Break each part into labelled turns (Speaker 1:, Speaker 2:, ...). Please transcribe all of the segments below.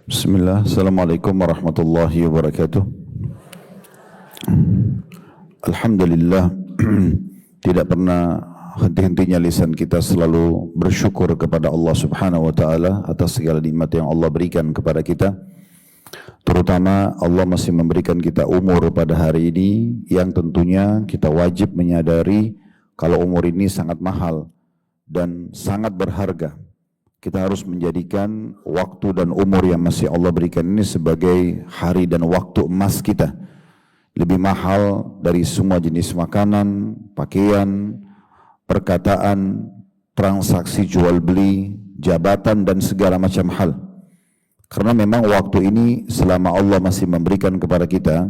Speaker 1: Bismillah, Assalamualaikum warahmatullahi wabarakatuh. Alhamdulillah, tidak pernah henti-hentinya lisan kita selalu bersyukur kepada Allah Subhanahu wa Ta'ala atas segala nikmat yang Allah berikan kepada kita. Terutama Allah masih memberikan kita umur pada hari ini yang tentunya kita wajib menyadari kalau umur ini sangat mahal dan sangat berharga. Kita harus menjadikan waktu dan umur yang masih Allah berikan ini sebagai hari dan waktu emas kita. Lebih mahal dari semua jenis makanan, pakaian, perkataan, transaksi jual beli, jabatan dan segala macam hal. Karena memang waktu ini selama Allah masih memberikan kepada kita,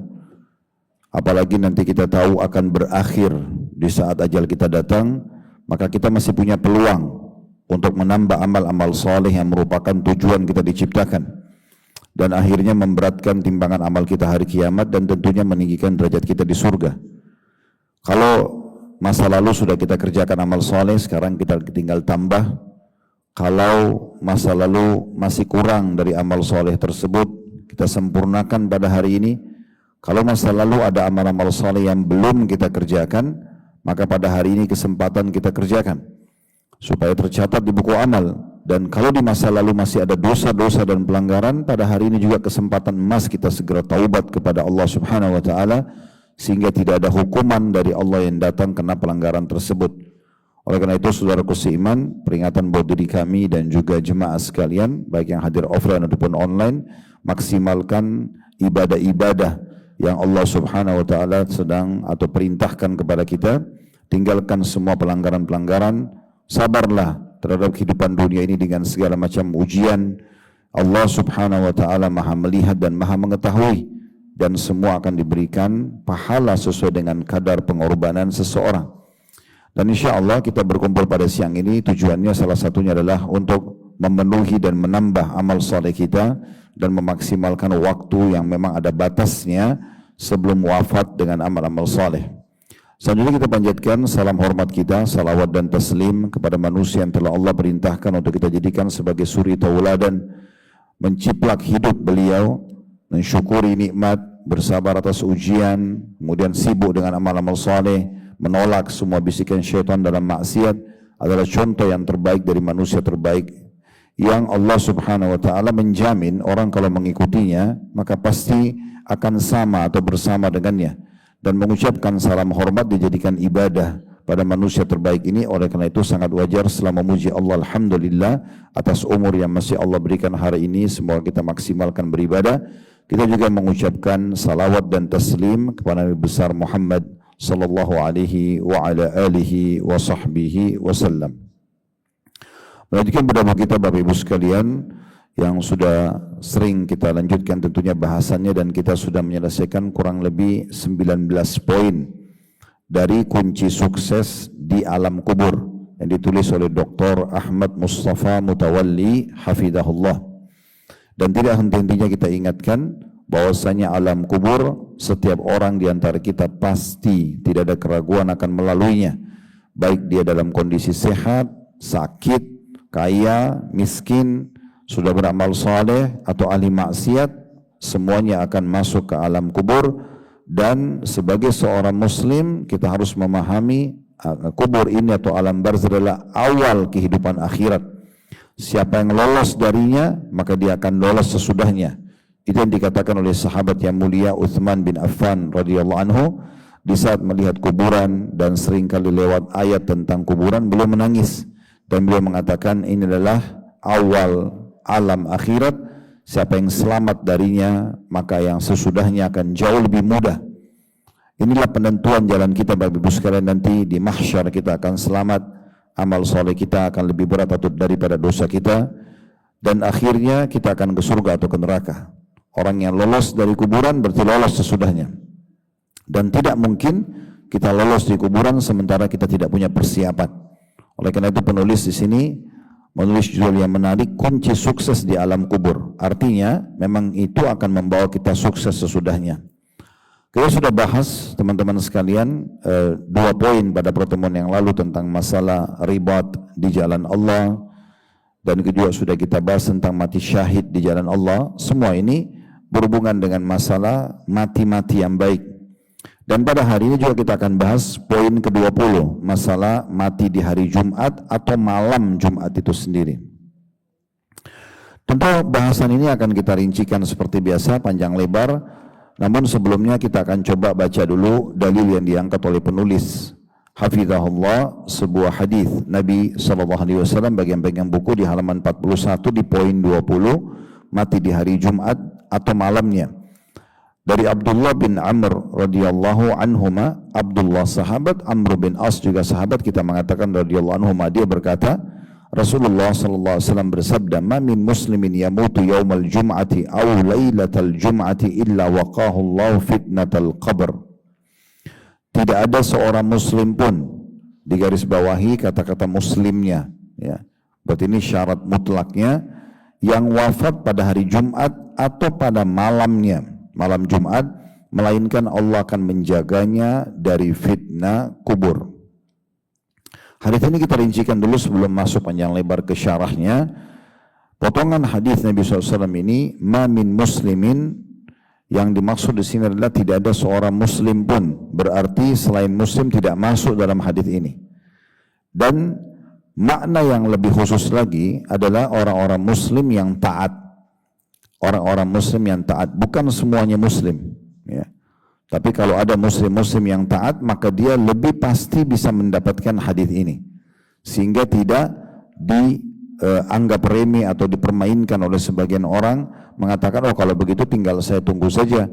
Speaker 1: apalagi nanti kita tahu akan berakhir di saat ajal kita datang, maka kita masih punya peluang untuk menambah amal-amal soleh yang merupakan tujuan kita diciptakan dan akhirnya memberatkan timbangan amal kita hari kiamat dan tentunya meninggikan derajat kita di surga. Kalau masa lalu sudah kita kerjakan amal soleh, sekarang kita tinggal tambah. Kalau masa lalu masih kurang dari amal soleh tersebut, kita sempurnakan pada hari ini. Kalau masa lalu ada amal-amal soleh yang belum kita kerjakan, maka pada hari ini kesempatan kita kerjakan supaya tercatat di buku amal. Dan kalau di masa lalu masih ada dosa-dosa dan pelanggaran, pada hari ini juga kesempatan emas kita segera taubat kepada Allah Subhanahu wa Ta'ala, sehingga tidak ada hukuman dari Allah yang datang karena pelanggaran tersebut. Oleh karena itu, saudaraku seiman, peringatan buat diri kami dan juga jemaah sekalian, baik yang hadir offline ataupun online, maksimalkan ibadah-ibadah yang Allah Subhanahu wa Ta'ala sedang atau perintahkan kepada kita. Tinggalkan semua pelanggaran-pelanggaran. Sabarlah terhadap kehidupan dunia ini dengan segala macam ujian. Allah Subhanahu wa Ta'ala maha melihat dan maha mengetahui, dan semua akan diberikan pahala sesuai dengan kadar pengorbanan seseorang. Dan insya Allah kita berkumpul pada siang ini tujuannya salah satunya adalah untuk memenuhi dan menambah amal soleh kita dan memaksimalkan waktu yang memang ada batasnya sebelum wafat dengan amal-amal soleh. Selanjutnya kita panjatkan salam hormat kita, salawat dan taslim kepada manusia yang telah Allah perintahkan untuk kita jadikan sebagai suri tauladan, menciplak hidup beliau, mensyukuri nikmat, bersabar atas ujian, kemudian sibuk dengan amal-amal saleh, menolak semua bisikan syaitan dalam maksiat, adalah contoh yang terbaik dari manusia terbaik yang Allah Subhanahu wa Ta'ala menjamin orang kalau mengikutinya maka pasti akan sama atau bersama dengannya. Dan mengucapkan salam hormat dijadikan ibadah pada manusia terbaik ini. Oleh karena itu sangat wajar setelah memuji Allah Alhamdulillah atas umur yang masih Allah berikan hari ini, semoga kita maksimalkan beribadah. Kita juga mengucapkan salawat dan taslim kepada Nabi besar Muhammad sallallahu alaihi wa ala alihi wa sahbihi wasallam. Melanjutkan pada kita Bapak Ibu sekalian, yang sudah sering kita lanjutkan tentunya bahasannya, dan kita sudah menyelesaikan kurang lebih 19 poin dari kunci sukses di alam kubur yang ditulis oleh Dr. Ahmad Mustafa Mutawalli hafidahullah. Dan tidak henti-hentinya kita ingatkan bahwasanya alam kubur setiap orang di antara kita pasti tidak ada keraguan akan melaluinya, baik dia dalam kondisi sehat, sakit, kaya, miskin, sudah beramal saleh atau ahli maksiat, semuanya akan masuk ke alam kubur. Dan sebagai seorang muslim kita harus memahami kubur ini atau alam barzakh adalah awal kehidupan akhirat. Siapa yang lolos darinya maka dia akan lolos sesudahnya. Itu yang dikatakan oleh sahabat yang mulia Uthman bin Affan radhiyallahu anhu di saat melihat kuburan dan seringkali lewat ayat tentang kuburan, beliau menangis dan beliau mengatakan ini adalah awal alam akhirat. Siapa yang selamat darinya maka yang sesudahnya akan jauh lebih mudah. Inilah penentuan jalan kita Bapak Ibu sekalian. Nanti di mahsyar kita akan selamat, amal soleh kita akan lebih berat atau daripada dosa kita, dan akhirnya kita akan ke surga atau ke neraka. Orang yang lolos dari kuburan berarti lolos sesudahnya, dan tidak mungkin kita lolos di kuburan sementara kita tidak punya persiapan. Oleh karena itu penulis di sini menulis judul yang menarik, kunci sukses di alam kubur. Artinya memang itu akan membawa kita sukses sesudahnya. Kita sudah bahas teman-teman sekalian 2 poin pada pertemuan yang lalu tentang masalah ribat di jalan Allah, dan juga sudah kita bahas tentang mati syahid di jalan Allah. Semua ini berhubungan dengan masalah mati-mati yang baik. Dan pada hari ini juga kita akan bahas poin ke-20, masalah mati di hari Jumat atau malam Jumat itu sendiri. Tentu bahasan ini akan kita rincikan seperti biasa, panjang lebar. Namun sebelumnya kita akan coba baca dulu dalil yang diangkat oleh penulis hafizahullah, sebuah hadis Nabi SAW bagian-bagian buku di halaman 41 di poin 20, mati di hari Jumat atau malamnya. Dari Abdullah bin Amr radhiyallahu anhuma, Abdullah sahabat, Amr bin As juga sahabat, kita mengatakan radhiyallahu anhuma, dia berkata, Rasulullah sallallahu alaihi wasallam bersabda, "Ma min muslimin yamutu yaumal jum'ati aw lailatal jum'ati illa waqahu Allah fitnatal qabr." Tidak ada seorang muslim pun, di garis bawahi kata-kata muslimnya, ya. Berarti ini syarat mutlaknya, yang wafat pada hari Jumat atau pada malamnya, malam Jumat, melainkan Allah akan menjaganya dari fitnah kubur. Hadis ini kita rincikan dulu sebelum masuk panjang lebar ke syarahnya. Potongan hadis Nabi SAW ini, "Ma min muslimin", yang dimaksud di sini adalah tidak ada seorang muslim pun, berarti selain muslim tidak masuk dalam hadis ini. Dan makna yang lebih khusus lagi adalah orang-orang muslim yang taat. Orang-orang muslim yang taat, bukan semuanya muslim, ya. Tapi kalau ada muslim-muslim yang taat, maka dia lebih pasti bisa mendapatkan hadis ini, sehingga tidak dianggap remeh atau dipermainkan oleh sebagian orang, mengatakan, oh kalau begitu tinggal saya tunggu saja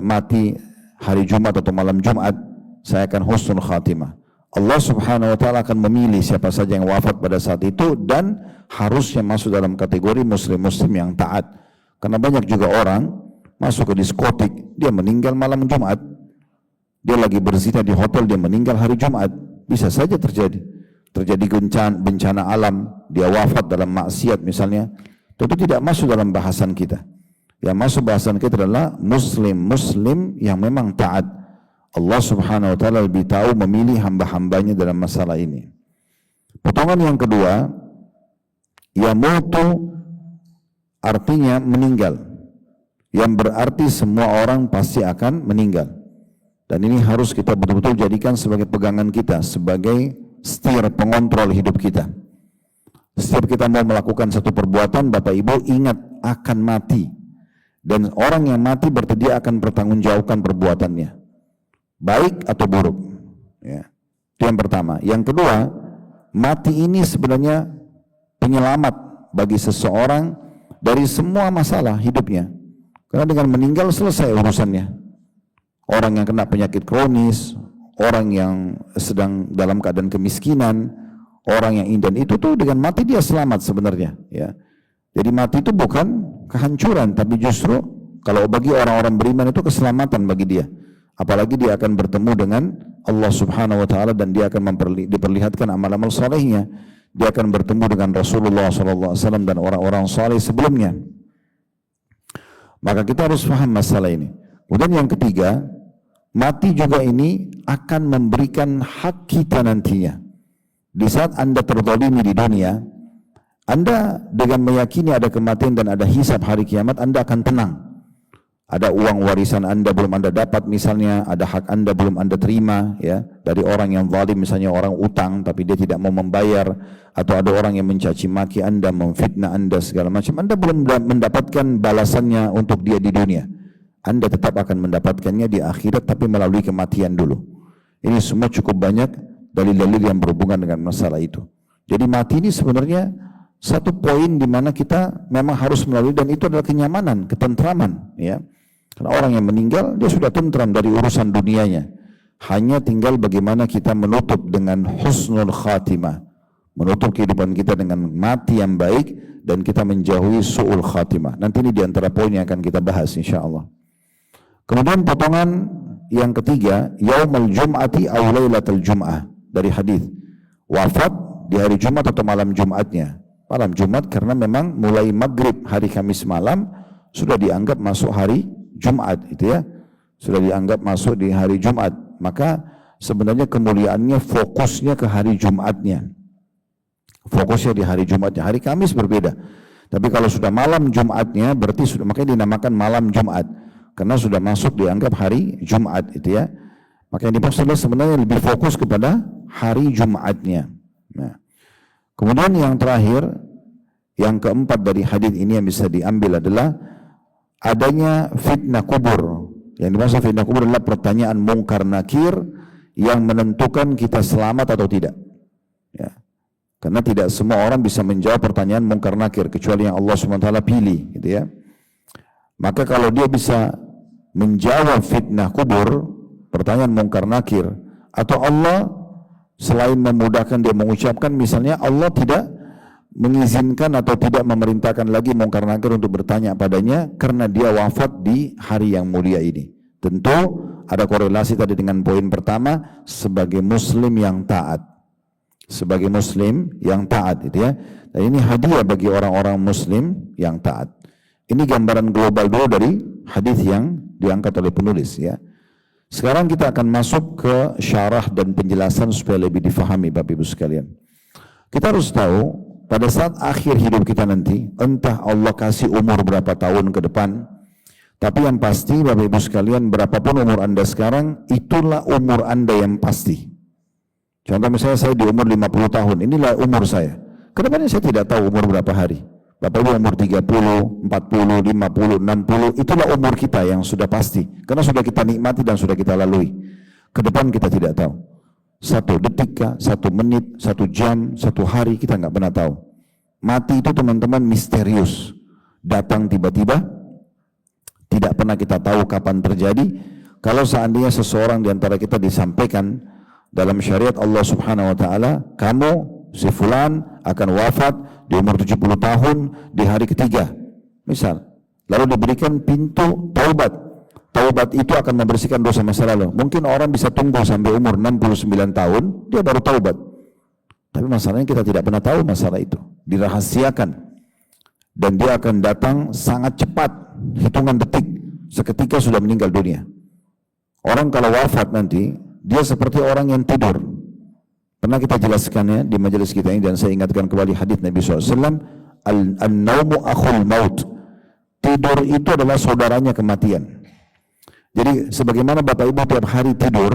Speaker 1: mati hari Jumat atau malam Jumat, saya akan husnul khatimah. Allah subhanahu wa ta'ala akan memilih siapa saja yang wafat pada saat itu, dan harusnya masuk dalam kategori muslim-muslim yang taat. Karena banyak juga orang masuk ke diskotik, dia meninggal malam Jumat. Dia lagi berzina di hotel, dia meninggal hari Jumat. Bisa saja terjadi. Terjadi bencana alam, dia wafat dalam maksiat misalnya. Tentu tidak masuk dalam bahasan kita. Yang masuk bahasan kita adalah muslim-muslim yang memang taat. Allah subhanahu wa ta'ala lebih tahu memilih hamba-hambanya dalam masalah ini. Potongan yang kedua, yamutu artinya meninggal, yang berarti semua orang pasti akan meninggal. Dan ini harus kita betul-betul jadikan sebagai pegangan kita, sebagai setir pengontrol hidup kita. Setiap kita mau melakukan satu perbuatan, Bapak Ibu ingat akan mati. Dan orang yang mati berarti dia akan bertanggungjawabkan perbuatannya, baik atau buruk, ya. Itu yang pertama. Yang kedua, mati ini sebenarnya penyelamat bagi seseorang dari semua masalah hidupnya. Karena dengan meninggal selesai urusannya. Orang yang kena penyakit kronis, orang yang sedang dalam keadaan kemiskinan, orang yang indan itu tuh dengan mati dia selamat sebenarnya, ya. Jadi mati itu bukan kehancuran, tapi justru kalau bagi orang-orang beriman itu keselamatan bagi dia. Apalagi dia akan bertemu dengan Allah subhanahu wa ta'ala, dan dia akan diperlihatkan amal-amal salehnya. Dia akan bertemu dengan Rasulullah SAW dan orang-orang saleh sebelumnya. Maka kita harus paham masalah ini. Kemudian yang ketiga, mati juga ini akan memberikan hak kita nantinya. Di saat Anda terzalimi di dunia, Anda dengan meyakini ada kematian dan ada hisab hari kiamat, Anda akan tenang. Ada uang warisan Anda belum Anda dapat misalnya, ada hak Anda belum Anda terima, ya, dari orang yang zalim, misalnya orang utang tapi dia tidak mau membayar, atau ada orang yang mencaci maki Anda, memfitnah Anda segala macam, Anda belum mendapatkan balasannya untuk dia di dunia. Anda tetap akan mendapatkannya di akhirat, tapi melalui kematian dulu. Ini semua cukup banyak dalil-dalil yang berhubungan dengan masalah itu. Jadi mati ini sebenarnya satu poin di mana kita memang harus melalui, dan itu adalah kenyamanan, ketentraman, ya. Karena orang yang meninggal dia sudah tentram dari urusan dunianya. Hanya tinggal bagaimana kita menutup dengan husnul khatimah, menutup kehidupan kita dengan mati yang baik, dan kita menjauhi su'ul khatimah. Nanti ini diantara poin yang akan kita bahas insyaAllah. Kemudian potongan yang ketiga, yaumul jum'ati aw lailatul jum'ah, dari hadis wafat di hari Jumat atau malam Jumatnya. Malam Jumat karena memang mulai maghrib hari Kamis malam sudah dianggap masuk hari Jumat, itu ya, sudah dianggap masuk di hari Jumat. Maka sebenarnya kemuliaannya fokusnya ke hari Jumatnya. Fokusnya di hari Jumatnya. Hari Kamis berbeda. Tapi kalau sudah malam Jumatnya, berarti sudah, makanya dinamakan malam Jumat. Karena sudah masuk dianggap hari Jumat itu ya. Maka yang dimaksud sebenarnya lebih fokus kepada hari Jumatnya. Nah, kemudian yang terakhir, yang keempat dari hadis ini yang bisa diambil adalah adanya fitnah kubur. Yang dimaksud fitnah kubur adalah pertanyaan mungkar nakir yang menentukan kita selamat atau tidak. Ya. Karena tidak semua orang bisa menjawab pertanyaan mungkar nakir kecuali yang Allah SWT pilih, gitu ya. Maka kalau dia bisa menjawab fitnah kubur, pertanyaan mungkar nakir, atau Allah selain memudahkan dia mengucapkan, misalnya Allah tidak mengizinkan atau tidak memerintahkan lagi mungkar nakir untuk bertanya padanya karena dia wafat di hari yang mulia ini. Tentu ada korelasi tadi dengan poin pertama, sebagai muslim yang taat. Sebagai muslim yang taat, gitu ya. Dan ini hadiah bagi orang-orang muslim yang taat. Ini gambaran global dulu dari hadis yang diangkat oleh penulis, ya. Sekarang kita akan masuk ke syarah dan penjelasan supaya lebih difahami Bapak Ibu sekalian. Kita harus tahu pada saat akhir hidup kita nanti, entah Allah kasih umur berapa tahun ke depan, tapi yang pasti Bapak Ibu sekalian, berapapun umur Anda sekarang, itulah umur Anda yang pasti. Contoh misalnya saya di umur 50 tahun, inilah umur saya. Kedepannya saya tidak tahu umur berapa hari. Bapak Ibu umur 30, 40, 50, 60, itulah umur kita yang sudah pasti. Karena sudah kita nikmati dan sudah kita lalui. Kedepan kita tidak tahu. 1 detik, 1 menit, 1 jam, 1 hari, kita nggak pernah tahu. Mati itu teman-teman misterius. Datang tiba-tiba, tidak pernah kita tahu kapan terjadi. Kalau seandainya seseorang di antara kita disampaikan dalam syariat Allah Subhanahu wa taala, kamu si fulan akan wafat di umur 70 tahun di hari ketiga. Misal, lalu diberikan pintu taubat. Taubat itu akan membersihkan dosa masa lalu. Mungkin orang bisa tunggu sampai umur 69 tahun, dia baru taubat. Tapi masalahnya kita tidak pernah tahu masalah itu. Dirahasiakan. Dan dia akan datang sangat cepat, hitungan detik, seketika sudah meninggal dunia. Orang kalau wafat nanti, dia seperti orang yang tidur. Pernah kita jelaskannya di majelis kita ini, dan saya ingatkan kembali hadis Nabi SAW, An-naumu akhul maut. Tidur itu adalah saudaranya kematian. Jadi sebagaimana Bapak Ibu tiap hari tidur,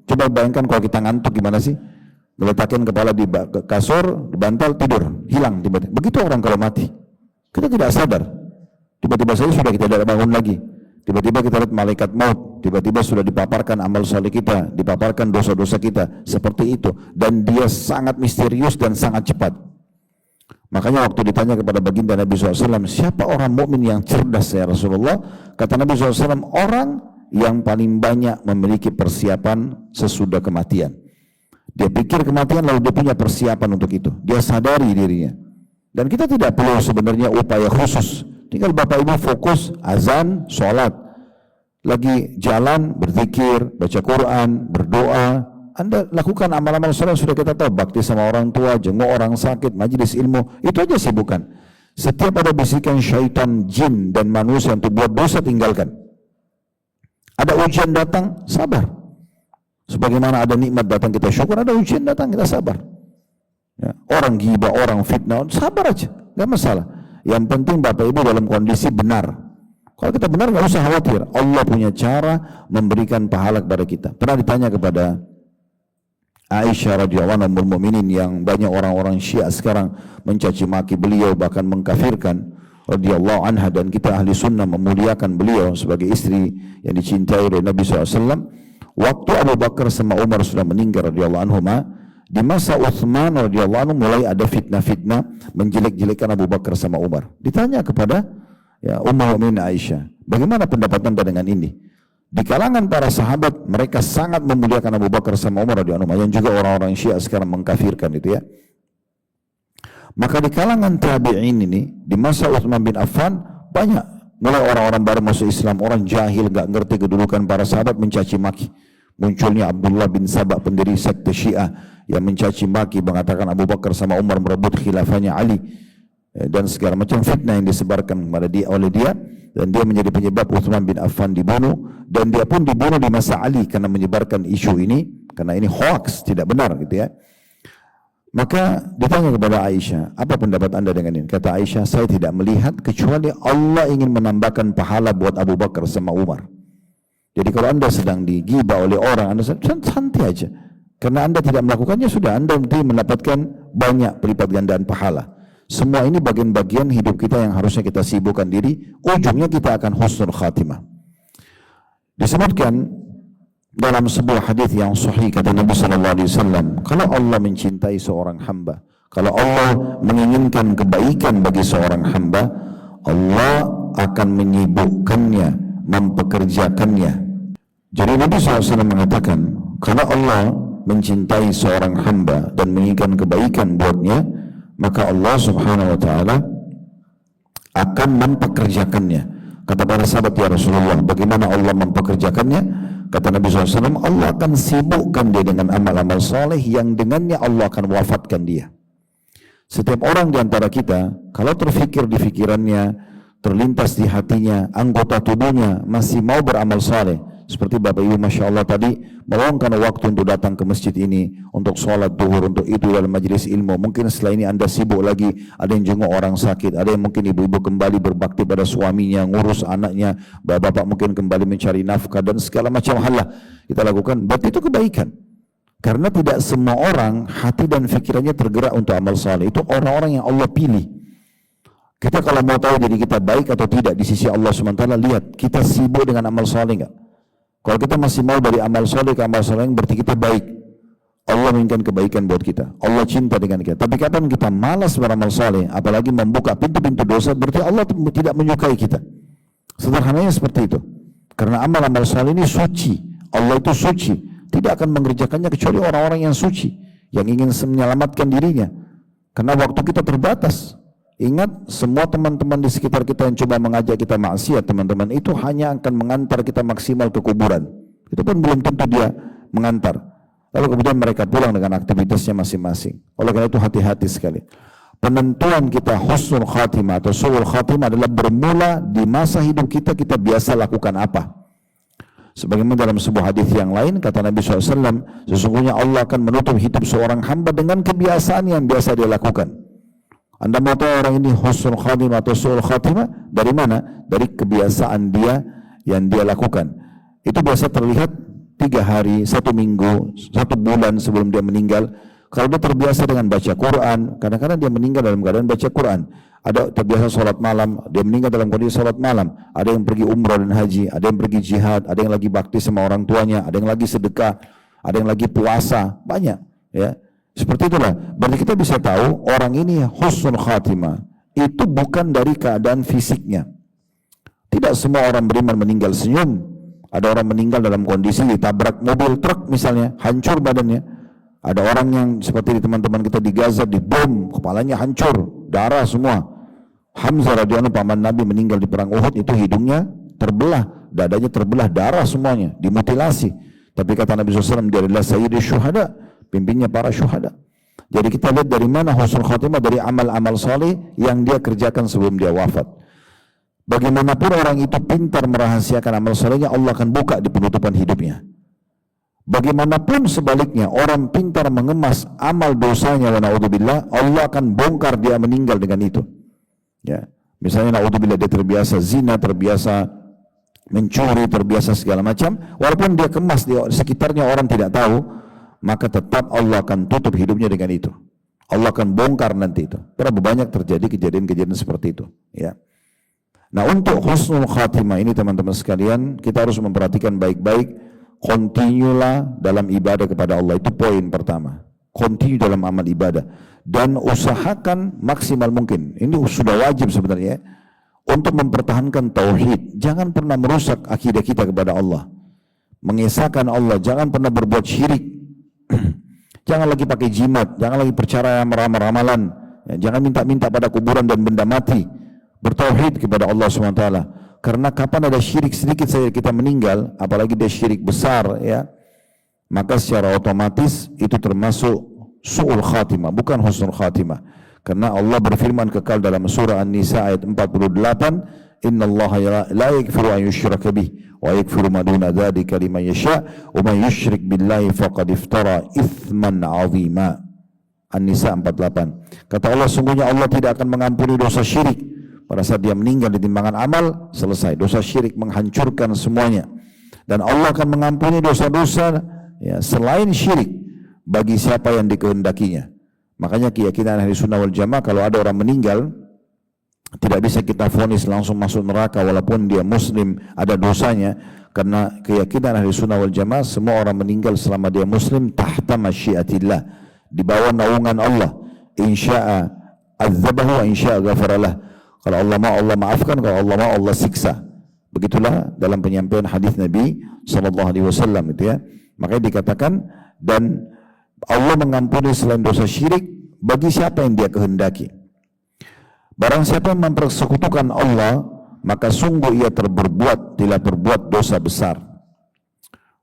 Speaker 1: coba bayangkan kalau kita ngantuk gimana sih? Meletakkan kepala di kasur, di bantal, tidur, hilang tiba-tiba. Begitu orang kalau mati, kita tidak sadar. Tiba-tiba saja sudah kita tidak bangun lagi. Tiba-tiba kita lihat malaikat maut, tiba-tiba sudah dipaparkan amal soleh kita, dipaparkan dosa-dosa kita, seperti itu. Dan dia sangat misterius dan sangat cepat. Makanya waktu ditanya kepada baginda Nabi SAW, siapa orang mukmin yang cerdas ya Rasulullah? Kata Nabi SAW, orang yang paling banyak memiliki persiapan sesudah kematian. Dia pikir kematian lalu dia punya persiapan untuk itu. Dia sadari dirinya. Dan kita tidak perlu sebenarnya upaya khusus. Tinggal Bapak Ibu fokus, azan, sholat. Lagi jalan, berzikir, baca Quran, berdoa. Anda lakukan amal-amal sholat sudah kita tahu. Bakti sama orang tua, jenguk orang sakit, majelis ilmu. Itu aja sibukan. Setiap ada bisikan syaitan, jin, dan manusia untuk buat dosa, tinggalkan. Ada ujian datang, sabar. Sebagaimana ada nikmat datang kita syukur, ada ujian datang kita sabar. Ya, orang ghibah, orang fitnah, sabar aja, nggak masalah. Yang penting Bapak Ibu dalam kondisi benar. Kalau kita benar nggak usah khawatir. Allah punya cara memberikan pahala kepada kita. Pernah ditanya kepada Aisyah radhiyallahu anha ummul mukminin, yang banyak orang-orang Syiah sekarang mencaci maki beliau bahkan mengkafirkan radhiyallahu anha, dan kita ahli sunnah memuliakan beliau sebagai istri yang dicintai oleh Nabi SAW. Waktu Abu Bakar sama Umar sudah meninggal radhiyallahu anhuma, di masa Utsman radhiyallahu anhu mulai ada fitnah-fitnah menjelek-jelekan Abu Bakar sama Umar. Ditanya kepada Ummul Mukminin Aisyah, bagaimana pendapat Anda dengan ini? Di kalangan para sahabat mereka sangat memuliakan Abu Bakar sama Umar radhiyallahu anhu, yang juga orang-orang Syiah sekarang mengkafirkan itu ya. Maka di kalangan tabi'in ini, di masa Utsman bin Affan, banyak mulai orang-orang baru masuk Islam, orang jahil, gak ngerti kedudukan para sahabat, mencaci maki. Munculnya Abdullah bin Sabah, pendiri sekte Syiah, yang mencaci maki, mengatakan Abu Bakar sama Umar merebut khilafahnya Ali, dan segala macam fitnah yang disebarkan kepada dia oleh dia, dan dia menjadi penyebab Utsman bin Affan dibunuh, dan dia pun dibunuh di masa Ali karena menyebarkan isu ini, karena ini hoax, tidak benar gitu ya. Maka ditanya kepada Aisyah, apa pendapat anda dengan ini? Kata Aisyah, saya tidak melihat kecuali Allah ingin menambahkan pahala buat Abu Bakar sama Umar. Jadi kalau anda sedang digibah oleh orang, anda santai aja. Karena anda tidak melakukannya, sudah anda nanti mendapatkan banyak pelipat gandaan pahala. Semua ini bagian-bagian hidup kita yang harusnya kita sibukkan diri, ujungnya kita akan husnul khatimah. Disebutkan dalam sebuah hadis yang sahih kata Nabi sallallahu alaihi wasallam, kalau Allah mencintai seorang hamba, kalau Allah menginginkan kebaikan bagi seorang hamba, Allah akan menyibukkannya, mempekerjakannya. Jadi Nabi SAW mengatakan, kalau Allah mencintai seorang hamba dan menginginkan kebaikan buatnya, maka Allah Subhanahu wa taala akan mempekerjakannya. Kata para sahabat, ya Rasulullah, bagaimana Allah mempekerjakannya? Kata Nabi SAW, Allah akan sibukkan dia dengan amal-amal saleh yang dengannya Allah akan wafatkan dia. Setiap orang di antara kita, kalau terfikir di pikirannya, terlintas di hatinya, anggota tubuhnya masih mau beramal saleh, seperti Bapak Ibu Masya Allah tadi meluangkan waktu untuk datang ke masjid ini, untuk sholat duhur, untuk itu dalam majelis ilmu. Mungkin setelah ini anda sibuk lagi, ada yang jenguk orang sakit, ada yang mungkin ibu-ibu kembali berbakti pada suaminya, ngurus anaknya, bapak-bapak mungkin kembali mencari nafkah dan segala macam hal lah kita lakukan. Berarti itu kebaikan. Karena tidak semua orang hati dan fikirannya tergerak untuk amal saleh. Itu orang-orang yang Allah pilih. Kita kalau mau tahu diri kita baik atau tidak di sisi Allah SWT, lihat kita sibuk dengan amal saleh enggak? Kalau kita masih mau dari amal soleh ke amal soleh, berarti kita baik. Allah menginginkan kebaikan buat kita. Allah cinta dengan kita. Tapi kapan kita malas beramal soleh, apalagi membuka pintu-pintu dosa, berarti Allah tidak menyukai kita. Sederhananya seperti itu. Karena amal-amal soleh ini suci. Allah itu suci. Tidak akan mengerjakannya kecuali orang-orang yang suci, yang ingin menyelamatkan dirinya. Karena waktu kita terbatas. Ingat, semua teman-teman di sekitar kita yang coba mengajak kita maksiat, teman-teman, itu hanya akan mengantar kita maksimal ke kuburan. Itu pun belum tentu dia mengantar. Lalu kemudian mereka pulang dengan aktivitasnya masing-masing. Oleh karena itu hati-hati sekali. Penentuan kita husnul khatimah atau su'ul khatimah adalah bermula di masa hidup kita, kita biasa lakukan apa. Sebagaimana dalam sebuah hadis yang lain, kata Nabi SAW, sesungguhnya Allah akan menutup hidup seorang hamba dengan kebiasaan yang biasa dia lakukan. Anda mau tahu orang ini husnul khatimah atau su'ul khatimah dari mana? Dari kebiasaan dia yang dia lakukan. Itu biasa terlihat 3 hari, 1 minggu, 1 bulan sebelum dia meninggal. Kalau dia terbiasa dengan baca Quran, kadang-kadang dia meninggal dalam keadaan baca Quran. Ada terbiasa sholat malam, dia meninggal dalam kondisi sholat malam. Ada yang pergi umrah dan haji, ada yang pergi jihad, ada yang lagi bakti sama orang tuanya, ada yang lagi sedekah, ada yang lagi puasa, banyak ya. Seperti itulah, berarti kita bisa tahu orang ini husnul khatimah itu bukan dari keadaan fisiknya. Tidak semua orang beriman meninggal senyum. Ada orang meninggal dalam kondisi ditabrak mobil truk misalnya, hancur badannya. Ada orang yang seperti teman-teman kita di Gaza, dibom, kepalanya hancur, darah semua. Hamzah radhiyallahu anhu, paman Nabi, meninggal di perang Uhud, itu hidungnya terbelah, dadanya terbelah, darah semuanya, dimutilasi. Tapi kata Nabi SAW, dia adalah sayyidul syuhada, pimpinnya para syuhada. Jadi kita lihat dari mana husnul khatimah, dari amal-amal saleh yang dia kerjakan sebelum dia wafat. Bagaimanapun orang itu pintar merahasiakan amal salehnya, Allah akan buka di penutupan hidupnya. Bagaimanapun sebaliknya, orang pintar mengemas amal dosanya, wa na'udzubillah, Allah akan bongkar dia meninggal dengan itu. Ya, misalnya na'udzubillah dia terbiasa zina, terbiasa mencuri, terbiasa segala macam, walaupun dia kemas di sekitarnya orang tidak tahu, maka tetap Allah akan tutup hidupnya dengan itu. Allah akan bongkar nanti itu. Berapa banyak terjadi kejadian-kejadian seperti itu. Ya. Nah, untuk husnul khatimah ini teman-teman sekalian, kita harus memperhatikan baik-baik. Continuelah dalam ibadah kepada Allah. Itu poin pertama. Continue dalam amal ibadah. Dan usahakan maksimal mungkin. Ini sudah wajib sebenarnya. Untuk mempertahankan tauhid. Jangan pernah merusak akidah kita kepada Allah. Mengesahkan Allah. Jangan pernah berbuat syirik. Jangan lagi pakai jimat, jangan lagi percaya ramalan, ya, jangan minta-minta pada kuburan dan benda mati. Bertauhid kepada Allah SWT. Karena kapan ada syirik sedikit saja kita meninggal, apalagi dia syirik besar, ya, maka secara otomatis itu termasuk su'ul khatimah, bukan husnul khatimah. Karena Allah berfirman kekal dalam surah An-Nisa ayat 48, Innallaha la yaghfiru an yushraka bih wa yaghfiru ma duna dzalika liman yasha wa man yusyrik billahi faqad iftara itsman 'azima. An-Nisa 48. Kata Allah, sungguhnya Allah tidak akan mengampuni dosa syirik. Pada saat dia meninggal di timbangan amal, selesai. Dosa syirik menghancurkan semuanya. Dan Allah akan mengampuni dosa-dosa ya, selain syirik bagi siapa yang dikehendakinya. Makanya keyakinan ahli sunnah wal jamaah, kalau ada orang meninggal, tidak bisa kita vonis langsung masuk neraka walaupun dia muslim, ada dosanya. Karena keyakinan ahli sunnah wal jamaah, semua orang meninggal selama dia muslim tahta masyiatillah, di bawah naungan Allah. Insya'a azzabahu wa insya'a ghafaralah. Kalau Allah mau Allah maafkan, kalau Allah mau Allah siksa. Begitulah dalam penyampaian hadis Nabi SAW itu ya. Makanya dikatakan, dan Allah mengampuni selain dosa syirik bagi siapa yang dia kehendaki. Barang siapa yang mempersekutukan Allah, maka sungguh ia telah berbuat dosa besar.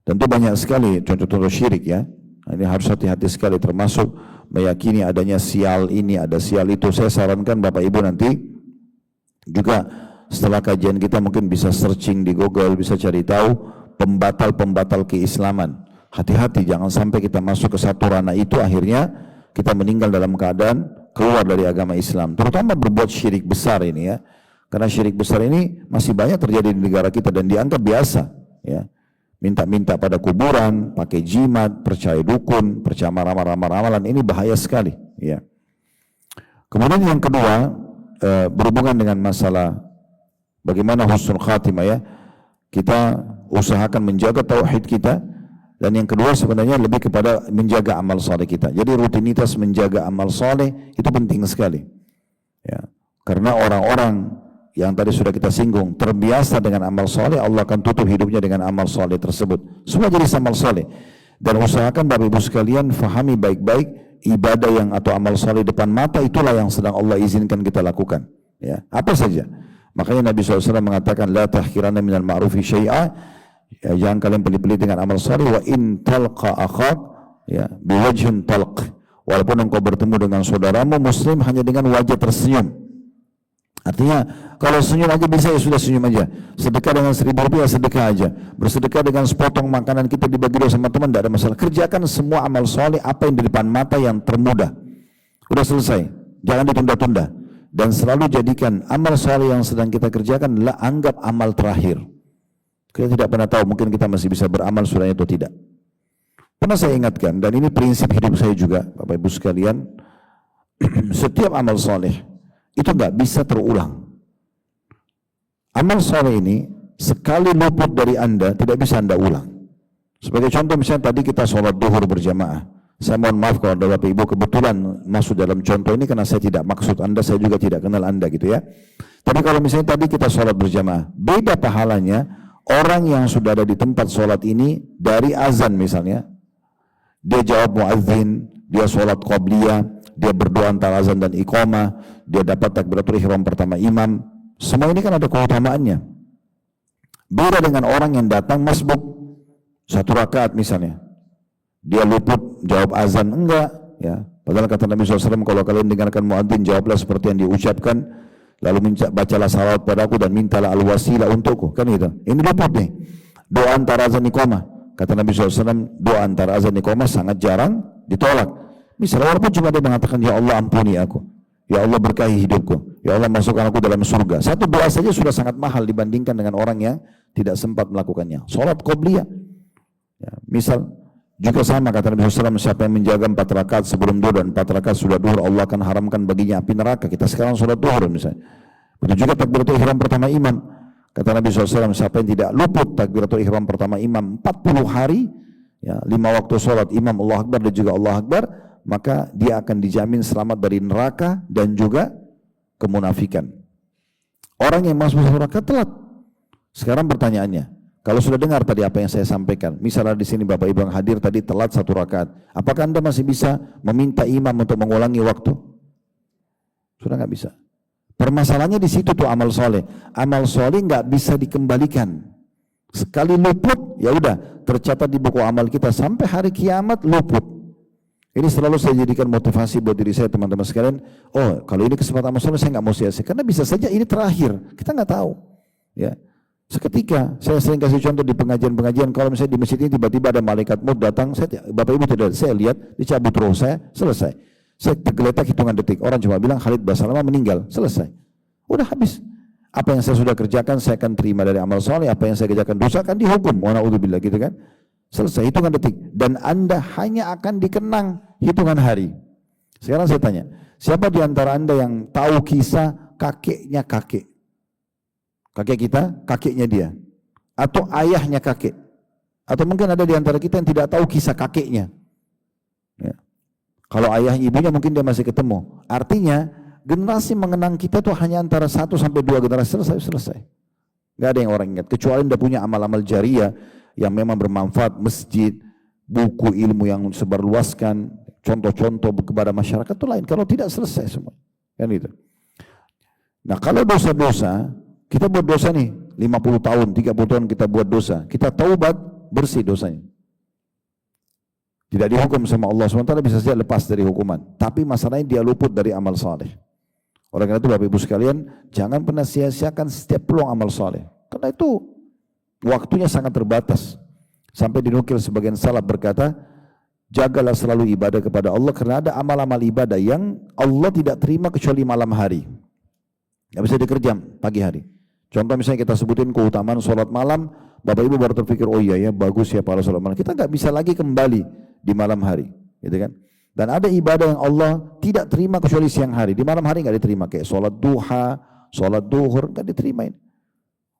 Speaker 1: Tentu banyak sekali contoh-contoh syirik ya. Ini harus hati-hati sekali, termasuk meyakini adanya sial ini, ada sial itu. Saya sarankan Bapak Ibu nanti juga setelah kajian kita mungkin bisa searching di Google, bisa cari tahu pembatal-pembatal keislaman. Hati-hati, jangan sampai kita masuk ke satu ranah itu, akhirnya kita meninggal dalam keadaan keluar dari agama Islam. Terutama berbuat syirik besar ini ya. Karena syirik besar ini masih banyak terjadi di negara kita dan dianggap biasa ya. Minta-minta pada kuburan, pakai jimat, percaya dukun, percaya ramalan, ini bahaya sekali ya. Kemudian yang kedua, berhubungan dengan masalah bagaimana husnul khatimah ya. Kita usahakan menjaga tauhid kita, dan yang kedua sebenarnya lebih kepada menjaga amal saleh kita. Jadi rutinitas menjaga amal saleh itu penting sekali ya. Karena orang-orang yang tadi sudah kita singgung terbiasa dengan amal saleh, Allah akan tutup hidupnya dengan amal saleh tersebut. Semua jadi amal saleh. Dan usahakan Bapak Ibu sekalian fahami baik-baik, ibadah yang atau amal saleh depan mata itulah yang sedang Allah izinkan kita lakukan ya. Apa saja. Makanya Nabi SAW mengatakan, la tahkiranna minal ma'rufi syai'a, ya, jangan kalian pelit-pelit dengan amal saleh. Wa in talqa akhak ya biwajhin talq, walaupun engkau bertemu dengan saudaramu muslim hanya dengan wajah tersenyum. Artinya kalau senyum aja bisa, ya sudah senyum aja. Sedekah dengan Rp1.000 sedekah aja. Bersedekah dengan sepotong makanan kita dibagi dua sama teman, tidak ada masalah. Kerjakan semua amal soleh apa yang di depan mata yang termudah. Udah selesai, jangan ditunda-tunda. Dan selalu jadikan amal soleh yang sedang kita kerjakan adalah anggap amal terakhir. Kita tidak pernah tahu, mungkin kita masih bisa beramal sudahnya atau tidak. Pernah saya ingatkan, dan ini prinsip hidup saya juga Bapak Ibu sekalian, setiap amal soleh itu nggak bisa terulang. Amal soleh ini sekali luput dari Anda tidak bisa Anda ulang. Sebagai contoh misalnya tadi kita sholat duhur berjamaah. Saya mohon maaf kalau ada Bapak Ibu kebetulan masuk dalam contoh ini karena saya tidak maksud Anda, saya juga tidak kenal Anda gitu ya. Tapi kalau misalnya tadi kita sholat berjamaah, beda pahalanya orang yang sudah ada di tempat sholat ini dari azan misalnya. Dia jawab muadzin, dia sholat qabliyah, dia berdoa antara azan dan iqamah, dia dapat takbiratul ihram pertama imam. Semua ini kan ada keutamaannya. Beda dengan orang yang datang masbuk 1 rakaat misalnya, dia luput jawab azan enggak ya. Padahal kata Nabi SAW, kalau kalian dengarkan muadzin jawablah seperti yang diucapkan, lalu bacalah salawat padaku dan mintalah al-wasilah untukku, kan itu. Ini luput nih, doa antara azan iqamah. Kata Nabi SAW, doa antara azan iqamah sangat jarang ditolak. Misalnya walaupun cuma dia mengatakan, ya Allah ampuni aku, ya Allah berkahi hidupku, ya Allah masukkan aku dalam surga. Satu doa saja sudah sangat mahal dibandingkan dengan orang yang tidak sempat melakukannya. Salat qobliyah ya, misal juga sama kata Nabi SAW, siapa yang menjaga 4 rakaat sebelum duhur dan 4 rakaat sudah duhur, Allah akan haramkan baginya api neraka. Kita sekarang salat duhur misalnya. Begitu juga takbiratul ihram pertama imam. Kata Nabi SAW, siapa yang tidak luput takbiratul ihram pertama imam 40 hari, ya, 5 waktu salat imam Allah Akbar dan juga Allah Akbar, maka dia akan dijamin selamat dari neraka dan juga kemunafikan. Orang yang masuk 1 rakaat telat. Sekarang pertanyaannya, kalau sudah dengar tadi apa yang saya sampaikan, misalnya di sini Bapak Ibu yang hadir tadi telat 1 rakaat, apakah Anda masih bisa meminta imam untuk mengulangi waktu? Sudah nggak bisa. Permasalahannya di situ tuh amal soleh. Amal soleh nggak bisa dikembalikan. Sekali luput, ya udah tercatat di buku amal kita sampai hari kiamat luput. Ini selalu saya jadikan motivasi buat diri saya, teman-teman sekalian. Oh, kalau ini kesempatan amal soleh saya nggak mau sia-sia, karena bisa saja ini terakhir. Kita nggak tahu. Ya, seketika saya sering kasih contoh di pengajian-pengajian. Kalau misalnya di masjid ini tiba-tiba ada malaikat maut datang, Bapak Ibu tidak, saya lihat dicabut roh saya, selesai. Saya tergeletak hitungan detik. Orang cuma bilang Khalid Basalamah meninggal. Selesai. Udah habis. Apa yang saya sudah kerjakan saya akan terima dari amal soleh. Apa yang saya kerjakan dosa akan dihukum. Wa na'udzubillah gitu kan. Selesai hitungan detik. Dan Anda hanya akan dikenang hitungan hari. Sekarang saya tanya. Siapa di antara Anda yang tahu kisah kakeknya kakek? Kakek kita, kakeknya dia. Atau ayahnya kakek. Atau mungkin ada di antara kita yang tidak tahu kisah kakeknya. Ya. Kalau ayah ibunya mungkin dia masih ketemu. Artinya generasi mengenang kita tuh hanya antara 1 sampai 2 generasi selesai. Gak ada yang orang ingat. Kecuali dia punya amal-amal jariah yang memang bermanfaat, masjid, buku ilmu yang sebarluaskan, contoh-contoh kepada masyarakat itu lain. Kalau tidak selesai semua. Kan gitu. Nah kalau dosa-dosa, kita buat dosa nih 50 tahun, 30 tahun kita buat dosa. Kita taubat, bersih dosanya. Tidak dihukum sama Allah SWT, bisa saja lepas dari hukuman. Tapi masalahnya dia luput dari amal saleh. Oleh karena itu Bapak Ibu sekalian, jangan pernah sia-siakan setiap peluang amal saleh. Karena itu waktunya sangat terbatas. Sampai dinukil sebagian salaf berkata, jagalah selalu ibadah kepada Allah karena ada amal-amal ibadah yang Allah tidak terima kecuali malam hari. Tidak bisa dikerjam pagi hari. Contoh misalnya kita sebutin keutamaan sholat malam, Bapak Ibu baru terpikir, oh iya ya bagus ya para sholat malam. Kita nggak bisa lagi kembali di malam hari, gitu kan? Dan ada ibadah yang Allah tidak terima kecuali siang hari. Di malam hari nggak diterima, kayak sholat duha, sholat duhur nggak diterima.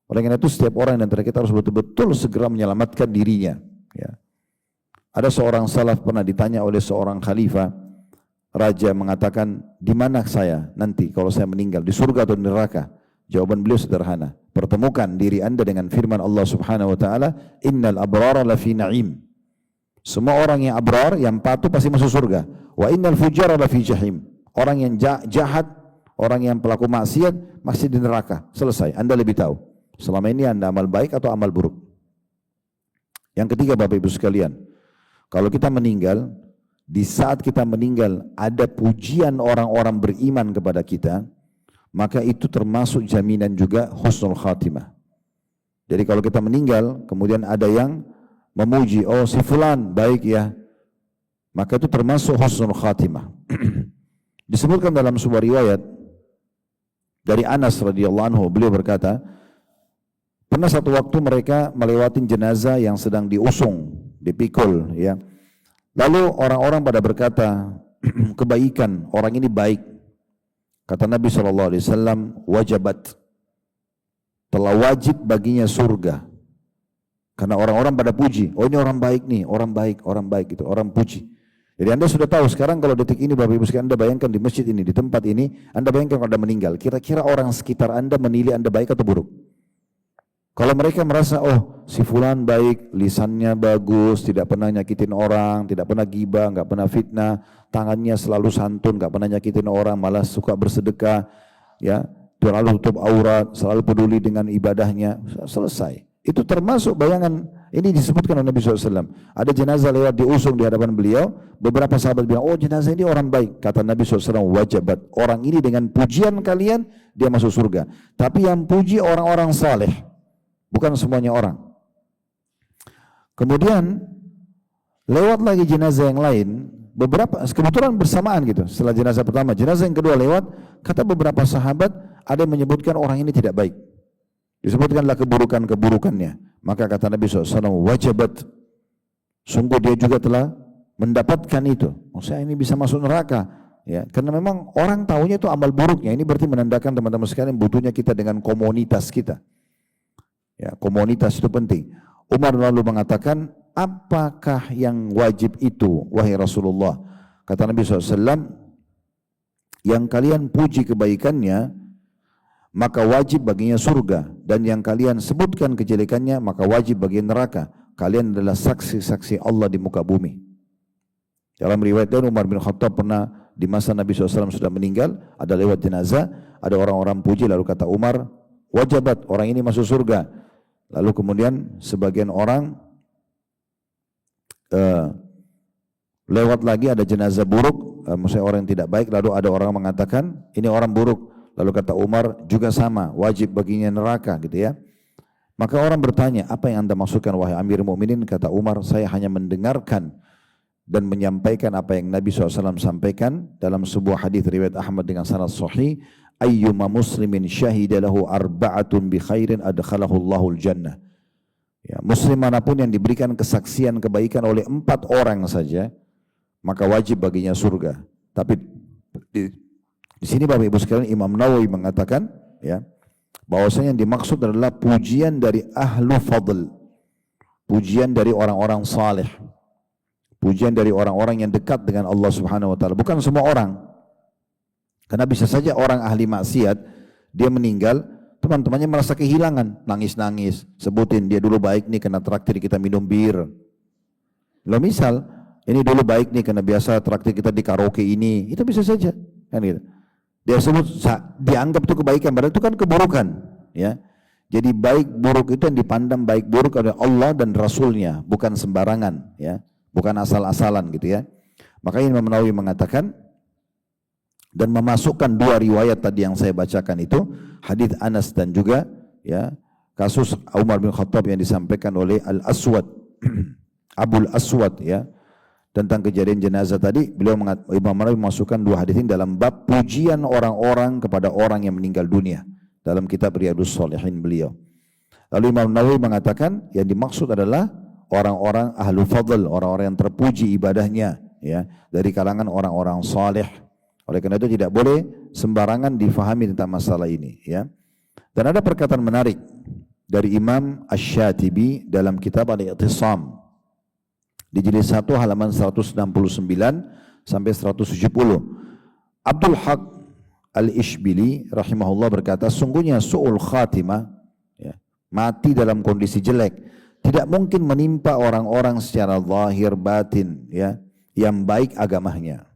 Speaker 1: Oleh karena itu setiap orang di antara kita harus betul-betul segera menyelamatkan dirinya. Ya. Ada seorang salaf pernah ditanya oleh seorang khalifah, raja mengatakan, di mana saya nanti kalau saya meninggal, di surga atau di neraka? Jawaban beliau sederhana, pertemukan diri anda dengan firman Allah Subhanahu Wa Taala, Innal abrara lafi na'im. Semua orang yang abrar, yang patuh pasti masuk surga. Wa innal fujara lafi jahim. Orang yang jahat, orang yang pelaku maksiat masih di neraka. Selesai, anda lebih tahu. Selama ini anda amal baik atau amal buruk. Yang ketiga Bapak Ibu sekalian, kalau kita meninggal, di saat kita meninggal ada pujian orang-orang beriman kepada kita, maka itu termasuk jaminan juga husnul khatimah. Jadi kalau kita meninggal, kemudian ada yang memuji, oh si fulan baik ya, maka itu termasuk husnul khatimah. Disebutkan dalam sebuah riwayat dari Anas radhiyallahu anhu, beliau berkata, pernah satu waktu mereka melewati jenazah yang sedang diusung, dipikul, ya. Lalu orang-orang pada berkata, kebaikan orang ini baik. Kata Nabi SAW, wajabat, telah wajib baginya surga. Karena orang-orang pada puji, oh ini orang baik nih, orang baik gitu, orang puji. Jadi anda sudah tahu sekarang kalau detik ini Bapak Ibu sekalian, anda bayangkan di masjid ini, di tempat ini, anda bayangkan kalau anda meninggal, kira-kira orang sekitar anda menilai anda baik atau buruk? Kalau mereka merasa, oh si fulan baik, lisannya bagus, tidak pernah nyakitin orang, tidak pernah gibah, nggak pernah fitnah, tangannya selalu santun, nggak pernah nyakitin orang, malah suka bersedekah, ya, selalu tutup aurat, selalu peduli dengan ibadahnya, selesai. Itu termasuk bayangan, ini disebutkan oleh Nabi SAW. Ada jenazah lewat diusung di hadapan beliau, beberapa sahabat bilang, oh jenazah ini orang baik. Kata Nabi SAW, wajabat, orang ini dengan pujian kalian, dia masuk surga. Tapi yang puji orang-orang saleh, bukan semuanya orang. Kemudian lewat lagi jenazah yang lain, beberapa kebetulan bersamaan gitu. Setelah jenazah pertama, jenazah yang kedua lewat, kata beberapa sahabat ada yang menyebutkan orang ini tidak baik. Disebutkanlah keburukan-keburukannya. Maka kata Nabi SAW, wajabat, sungguh dia juga telah mendapatkan itu. Maksudnya ini bisa masuk neraka. Ya, karena memang orang tahunya itu amal buruknya. Ini berarti menandakan teman-teman sekalian butuhnya kita dengan komunitas kita. Ya, komunitas itu penting. Umar lalu mengatakan, apakah yang wajib itu, wahai Rasulullah? Kata Nabi SAW, yang kalian puji kebaikannya, maka wajib baginya surga. Dan yang kalian sebutkan kejelekannya, maka wajib baginya neraka. Kalian adalah saksi-saksi Allah di muka bumi. Dalam riwayat lain, Umar bin Khattab pernah di masa Nabi SAW sudah meninggal, ada lewat jenazah, ada orang-orang puji, lalu kata Umar, wajabat, orang ini masuk surga. Lalu kemudian sebagian orang lewat lagi ada jenazah buruk, maksudnya orang yang tidak baik, lalu ada orang mengatakan ini orang buruk. Lalu kata Umar juga sama, wajib baginya neraka gitu ya. Maka orang bertanya, apa yang anda maksudkan wahai Amir Mu'minin? Kata Umar, saya hanya mendengarkan dan menyampaikan apa yang Nabi SAW sampaikan dalam sebuah hadis riwayat Ahmad dengan sanad sahih, ayyuma muslimin syahida lahu arba'atun bi khairin adkhalahu Allahul jannah. Ya, muslim manapun yang diberikan kesaksian kebaikan oleh 4 orang saja, maka wajib baginya surga. Tapi di sini Bapak Ibu sekalian, Imam Nawawi mengatakan, ya, bahwasanya yang dimaksud adalah pujian dari ahlu fadl, pujian dari orang-orang saleh, pujian dari orang-orang yang dekat dengan Allah Subhanahu wa taala, bukan semua orang. Karena bisa saja orang ahli maksiat, dia meninggal, teman-temannya merasa kehilangan, nangis-nangis, sebutin dia dulu baik nih kena traktir kita minum bir. Lo misal, ini dulu baik nih karena biasa traktir kita di karaoke ini, itu bisa saja, kan gitu. Dia sebut, dianggap itu kebaikan, padahal itu kan keburukan, ya. Jadi baik buruk itu yang dipandang baik buruk oleh Allah dan Rasulnya, bukan sembarangan, ya, bukan asal-asalan gitu ya. Makanya Imam Nawawi mengatakan dan memasukkan 2 riwayat tadi yang saya bacakan itu, hadis Anas dan juga, ya, kasus Umar bin Khattab yang disampaikan oleh Al-Aswad, Abul Aswad, ya, tentang kejadian jenazah tadi. Imam Nawawi memasukkan 2 hadis ini dalam bab pujian orang-orang kepada orang yang meninggal dunia dalam kitab Riyadhus Shalihin beliau. Lalu Imam Nawawi mengatakan yang dimaksud adalah orang-orang ahlu fadl, orang-orang yang terpuji ibadahnya, ya, dari kalangan orang-orang saleh. Oleh karena itu tidak boleh sembarangan difahami tentang masalah ini, ya. Dan ada perkataan menarik dari Imam Asy-Syatibi dalam kitab Al-I'tisam di jilid 1 halaman 169 sampai 170. Abdul Haq Al-Ishbili rahimahullah berkata, sungguhnya su'ul khatimah, ya, mati dalam kondisi jelek, tidak mungkin menimpa orang-orang secara zahir batin, ya, yang baik agamanya.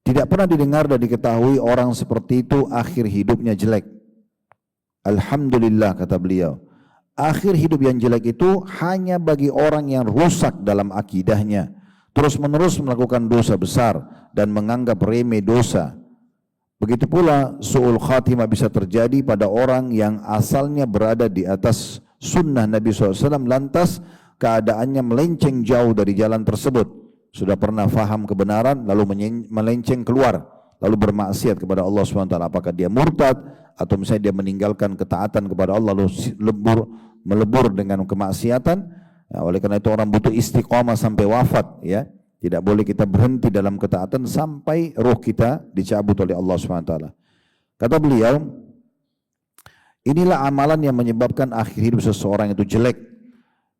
Speaker 1: Tidak pernah didengar dan diketahui orang seperti itu akhir hidupnya jelek. Alhamdulillah, kata beliau, akhir hidup yang jelek itu hanya bagi orang yang rusak dalam akidahnya, terus-menerus melakukan dosa besar dan menganggap remeh dosa. Begitu pula su'ul khatimah bisa terjadi pada orang yang asalnya berada di atas sunnah Nabi SAW, lantas keadaannya melenceng jauh dari jalan tersebut. Sudah pernah faham kebenaran lalu melenceng keluar, lalu bermaksiat kepada Allah SWT. Apakah dia murtad atau misalnya dia meninggalkan ketaatan kepada Allah lalu melebur dengan kemaksiatan. Ya, oleh karena itu orang butuh istiqamah sampai wafat, ya. Tidak boleh kita berhenti dalam ketaatan sampai ruh kita dicabut oleh Allah SWT. Kata beliau, inilah amalan yang menyebabkan akhir hidup seseorang itu jelek.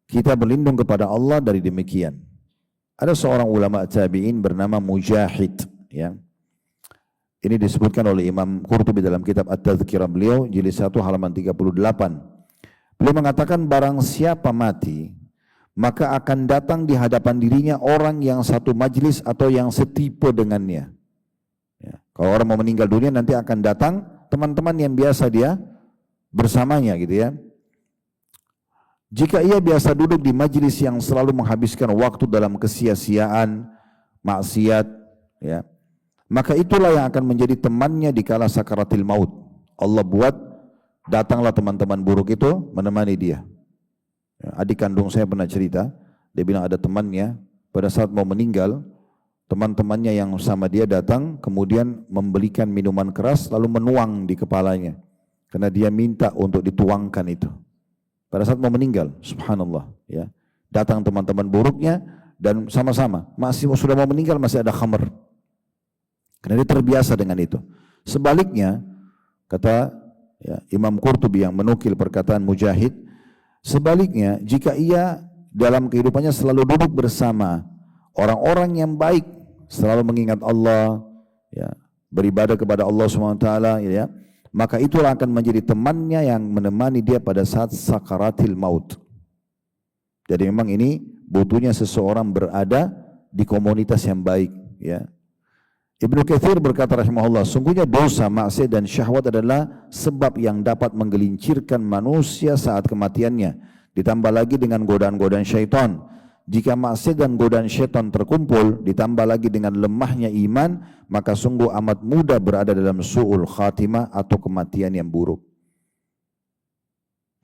Speaker 1: Kita berlindung kepada Allah dari demikian. Ada seorang ulama tabi'in bernama Mujahid, ya. Ini disebutkan oleh Imam Qurtubi dalam kitab At-Tadhkirah beliau, jilid 1 halaman 38. Beliau mengatakan, barang siapa mati, maka akan datang di hadapan dirinya orang yang satu majlis atau yang setipe dengannya. Ya. Kalau orang mau meninggal dunia, nanti akan datang teman-teman yang biasa dia bersamanya, gitu ya. Jika ia biasa duduk di majlis yang selalu menghabiskan waktu dalam kesia-siaan, maksiat, ya, maka itulah yang akan menjadi temannya di kala sakaratil maut. Allah buat datanglah teman-teman buruk itu menemani dia. Ya, adik kandung saya pernah cerita, dia bilang ada temannya pada saat mau meninggal, teman-temannya yang sama dia datang kemudian membelikan minuman keras lalu menuang di kepalanya karena dia minta untuk dituangkan itu. Pada saat mau meninggal, subhanallah, ya. Datang teman-teman buruknya dan sama-sama masih sudah mau meninggal masih ada khamr. Karena dia terbiasa dengan itu. Sebaliknya, kata, ya, Imam Qurtubi yang menukil perkataan Mujahid, sebaliknya jika ia dalam kehidupannya selalu duduk bersama orang-orang yang baik, selalu mengingat Allah, ya, beribadah kepada Allah SWT, ya, maka itulah akan menjadi temannya yang menemani dia pada saat sakaratil maut. Jadi memang ini butuhnya seseorang berada di komunitas yang baik, ya. Ibnu Katsir berkata rahimahullah, sungguhnya dosa, maksiat dan syahwat adalah sebab yang dapat menggelincirkan manusia saat kematiannya, ditambah lagi dengan godaan-godaan syaitan. Jika maksiat dan godaan syaitan terkumpul, ditambah lagi dengan lemahnya iman, maka sungguh amat mudah berada dalam su'ul khatimah atau kematian yang buruk.